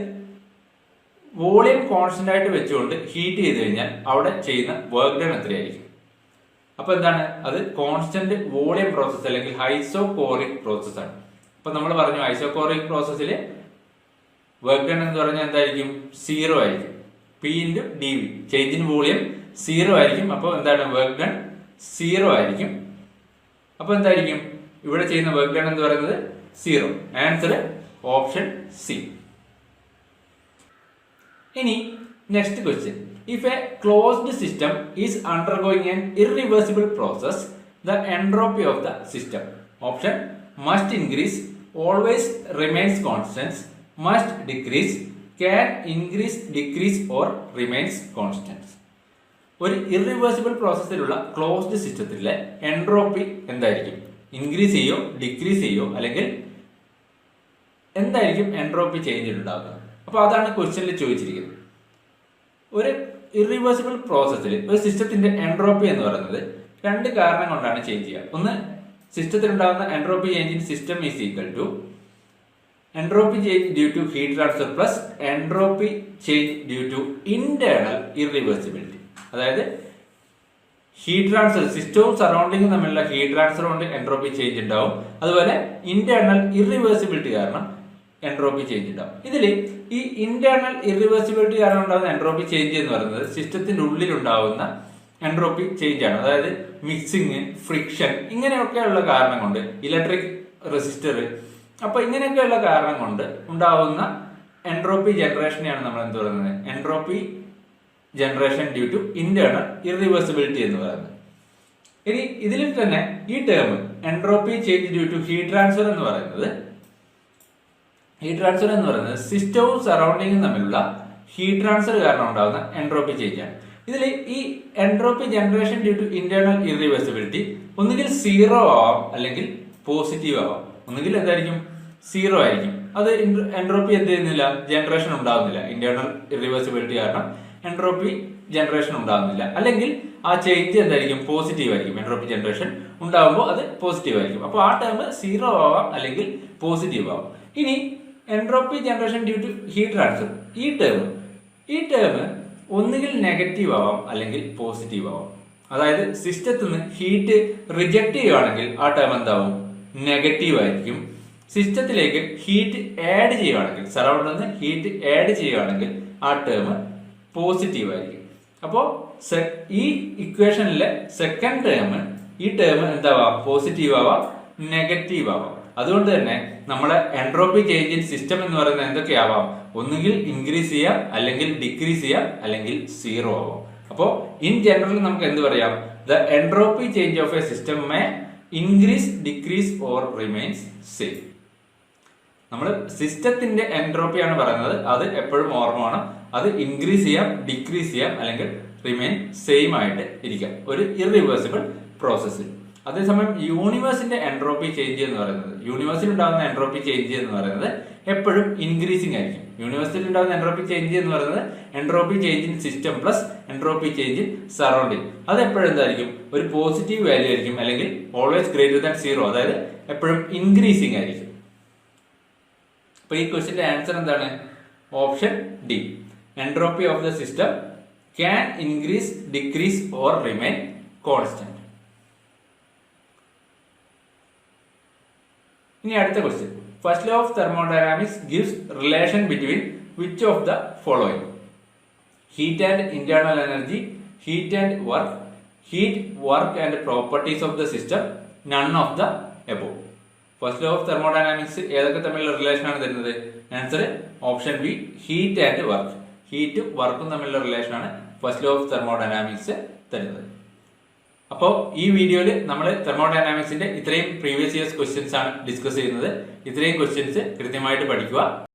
volume constant ആയിട്ട് വെച്ചുകൊണ്ട് heat ചെയ്ത് കഴിഞ്ഞാൽ അവിടെ ചെയ്യുന്ന work done എത്രയായിരിക്കും? അപ്പൊ എന്താണ് അത്? കോൺസ്റ്റന്റ് വോളിയം പ്രോസസ് അല്ലെങ്കിൽ ഐസോകോറിക് പ്രോസസ് ആണ്. അപ്പൊ നമ്മൾ പറഞ്ഞു ഐസോകോറിക് പ്രോസസ്സിൽ വർക്ക് ഡൺ എന്ന് പറഞ്ഞാൽ എന്തായിരിക്കും? 0 ആയിരിക്കും. P into D V, change in volume 0 ആയിരിക്കും. അപ്പോൾ എന്താണ്? വർക്ക് ഡൺ 0 ആയിരിക്കും. അപ്പൊ എന്തായിരിക്കും ഇവിടെ ചെയ്യുന്ന വർക്ക് ഡൺ എന്ന് പറയുന്നത് 0. Answer option C. ഇനി next question. If a closed system is undergoing an irreversible process, the entropy of the system. Option must increase, always remains constant, must decrease, can increase, decrease or remains constant. ഒരു irreversible പ്രോസസ്സിലുള്ള closed സിസ്റ്റത്തിലെ entropy എന്തായിരിക്കും? Increase ചെയ്യോ, decrease ചെയ്യോ, അല്ലെങ്കിൽ എന്തായിരിക്കും entropy change ഉണ്ടാകുക? അപ്പൊ അതാണ് ക്വസ്റ്റ്യനിൽ ചോദിച്ചിരിക്കുന്നത്. ഒരു ഇറിവേഴ്സിബിൾ പ്രോസസ്സിൽ ഒരു സിസ്റ്റത്തിന്റെ എൻട്രോപ്പി എന്ന് പറയുന്നത് 2 കാരണം കൊണ്ടാണ് ചേഞ്ച് ചെയ്യുക. ഒന്ന്, സിസ്റ്റത്തിൽ ഉണ്ടാകുന്ന entropy change in system is equal to entropy change due to heat transfer plus entropy change due to internal irreversibility. അതായത് ഹീറ്റ് ട്രാൻസ്ഫർ, സിസ്റ്റവും സറൗണ്ടിങ്ങും തമ്മിലുള്ള ഹീറ്റ് ട്രാൻസ്ഫർ കൊണ്ട് എൻട്രോപ്പി ചേഞ്ച് ഉണ്ടാവും. അതുപോലെ ഇന്റേണൽ ഇറിവേഴ്സിബിലിറ്റി കാരണം എൻട്രോപ്പി ചേഞ്ച് ഉണ്ടാവും. ഇതിൽ ഈ ഇന്റേണൽ ഇറിവേഴ്സിബിലിറ്റി കാരണം ഉണ്ടാകുന്ന എൻട്രോപ്പി ചേഞ്ച് എന്ന് പറയുന്നത് സിസ്റ്റത്തിന്റെ ഉള്ളിൽ ഉണ്ടാവുന്ന എൻട്രോപ്പി ചേഞ്ച് ആണ്. അതായത് മിക്സിങ്, ഫ്രിക്ഷൻ, ഇങ്ങനെയൊക്കെയുള്ള കാരണം കൊണ്ട്, ഇലക്ട്രിക് റെസിസ്റ്റർ, അപ്പൊ ഇങ്ങനെയൊക്കെയുള്ള കാരണം കൊണ്ട് ഉണ്ടാവുന്ന എൻട്രോപ്പി ജനറേഷനെയാണ് നമ്മൾ എന്ത് പറയുന്നത്? Entropy generation due to internal irreversibility എന്ന് പറയുന്നത്. ഇനി ഇതിൽ തന്നെ ഈ term entropy change due to heat transfer എന്ന് പറയുന്നത്, സിസ്റ്റവും സറൗണ്ടിങ്ങും തമ്മിലുള്ള ഹീറ്റ് ട്രാൻസ്ഫർ കാരണം ഉണ്ടാകുന്ന എൻട്രോപ്പി ചേഞ്ച് ആണ്. ഇതിൽ ഈ entropy generation due to internal irreversibility ഒന്നുകിൽ 0 ആവാം, അല്ലെങ്കിൽ പോസിറ്റീവ് ആവാം. ഒന്നുകിൽ എന്തായിരിക്കും? 0 ആയിരിക്കും. അത് എൻട്രോപ്പി എന്ത് ചെയ്യുന്നില്ല? ജനറേഷൻ ഉണ്ടാകുന്നില്ല. ഇന്റേണൽ ഇറിവേഴ്സിബിലിറ്റി കാരണം എൻട്രോപ്പി ജനറേഷൻ ഉണ്ടാകുന്നില്ല. അല്ലെങ്കിൽ ആ ചേഞ്ച് എന്തായിരിക്കും? പോസിറ്റീവ് ആയിരിക്കും. എൻട്രോപ്പി ജനറേഷൻ ഉണ്ടാകുമ്പോൾ അത് പോസിറ്റീവ് ആയിരിക്കും. അപ്പോൾ ആ ടേം 0 ആവാം, അല്ലെങ്കിൽ പോസിറ്റീവ് ആവാം. ഇനി entropy generation due to heat transfer, ഈ ടേം ഒന്നുകിൽ നെഗറ്റീവ് ആവാം, അല്ലെങ്കിൽ പോസിറ്റീവ് ആവാം. അതായത് സിസ്റ്റത്തിൽ നിന്ന് ഹീറ്റ് റിജക്ട് ചെയ്യുകയാണെങ്കിൽ ആ ടേം എന്താവും? നെഗറ്റീവ് ആയിരിക്കും. സിസ്റ്റത്തിലേക്ക് ഹീറ്റ് ആഡ് ചെയ്യുകയാണെങ്കിൽ, സറൗണ്ടിൽ നിന്ന് ഹീറ്റ് ആഡ് ചെയ്യുകയാണെങ്കിൽ ആ ടേം പോസിറ്റീവ് ആയിരിക്കും. അപ്പോൾ ഈ ഇക്വേഷനിലെ സെക്കൻഡ് ടേം, ഈ ടേം എന്താവാം? പോസിറ്റീവ് ആവാം, നെഗറ്റീവ് ആവാം. അതുകൊണ്ട് തന്നെ നമ്മളെ എൻട്രോപ്പി ചേഞ്ച് ഇൻ സിസ്റ്റം എന്ന് പറയുന്നത് എന്തൊക്കെയാവാം? ഒന്നുകിൽ ഇൻക്രീസ് ചെയ്യാം, അല്ലെങ്കിൽ ഡിക്രീസ് ചെയ്യാം, അല്ലെങ്കിൽ 0 ആവാം. അപ്പോൾ ഇൻ ജനറൽ നമുക്ക് എന്ത് പറയാം? The entropy change of a system may increase, decrease or remains same. നമ്മൾ സിസ്റ്റത്തിന്റെ എൻട്രോപ്പി ആണ് പറയുന്നത്. അത് എപ്പോഴും ഓർമ്മ വേണം. അത് ഇൻക്രീസ് ചെയ്യാം, ഡിക്രീസ് ചെയ്യാം, അല്ലെങ്കിൽ റിമെയിൻ സെയിം ആയിട്ട് ഇരിക്കാം ഒരു ഇറിവേഴ്സിബിൾ പ്രോസസ്സിൽ. അതേസമയം യൂണിവേഴ്സിന്റെ എൻട്രോപ്പി ചേഞ്ച് എന്ന് പറയുന്നത്, യൂണിവേഴ്സിൽ ഉണ്ടാകുന്ന എൻട്രോപ്പി ചേഞ്ച് എന്ന് പറയുന്നത് എപ്പോഴും ഇൻക്രീസിംഗ് ആയിരിക്കും. യൂണിവേഴ്സിൽ ഉണ്ടാകുന്ന എൻട്രോപ്പി ചേഞ്ച് എന്ന് പറയുന്നത് entropy change in system plus entropy change in surrounding. അത് എപ്പോഴും എന്തായിരിക്കും? ഒരു പോസിറ്റീവ് വാല്യൂ ആയിരിക്കും, അല്ലെങ്കിൽ ഓൾവേസ് ഗ്രേറ്റർ ദാൻ 0. അതായത് എപ്പോഴും ഇൻക്രീസിംഗ് ആയിരിക്കും. അപ്പൊ ഈ ക്വസ്റ്റിന്റെ ആൻസർ എന്താണ്? Option D. Entropy of the system can increase, decrease or remain constant. ഇനി അടുത്ത question. First law of thermodynamics gives relation between which of the following? Heat and internal energy, heat and work, heat, work and properties of the system, none of the above. First law of thermodynamics ഏതൊക്കെ തമ്മിലുള്ള relation ആണ് തരുന്നത്? Answer option B, heat and work. ഹീറ്റും വർക്കും തമ്മിലുള്ള relation ആണ് first law of thermodynamics തരുന്നത്. അപ്പോൾ ഈ വീഡിയോയിൽ നമ്മൾ തെർമോഡൈനാമിക്സിന്റെ ഇത്രയും പ്രീവിയസ് ഇയേഴ്സ് ക്വസ്റ്റ്യൻസ് ആണ് ഡിസ്കസ് ചെയ്യുന്നത്. ഇത്രയും ക്വസ്റ്റ്യൻസ് കൃത്യമായിട്ട് പഠിക്കുക.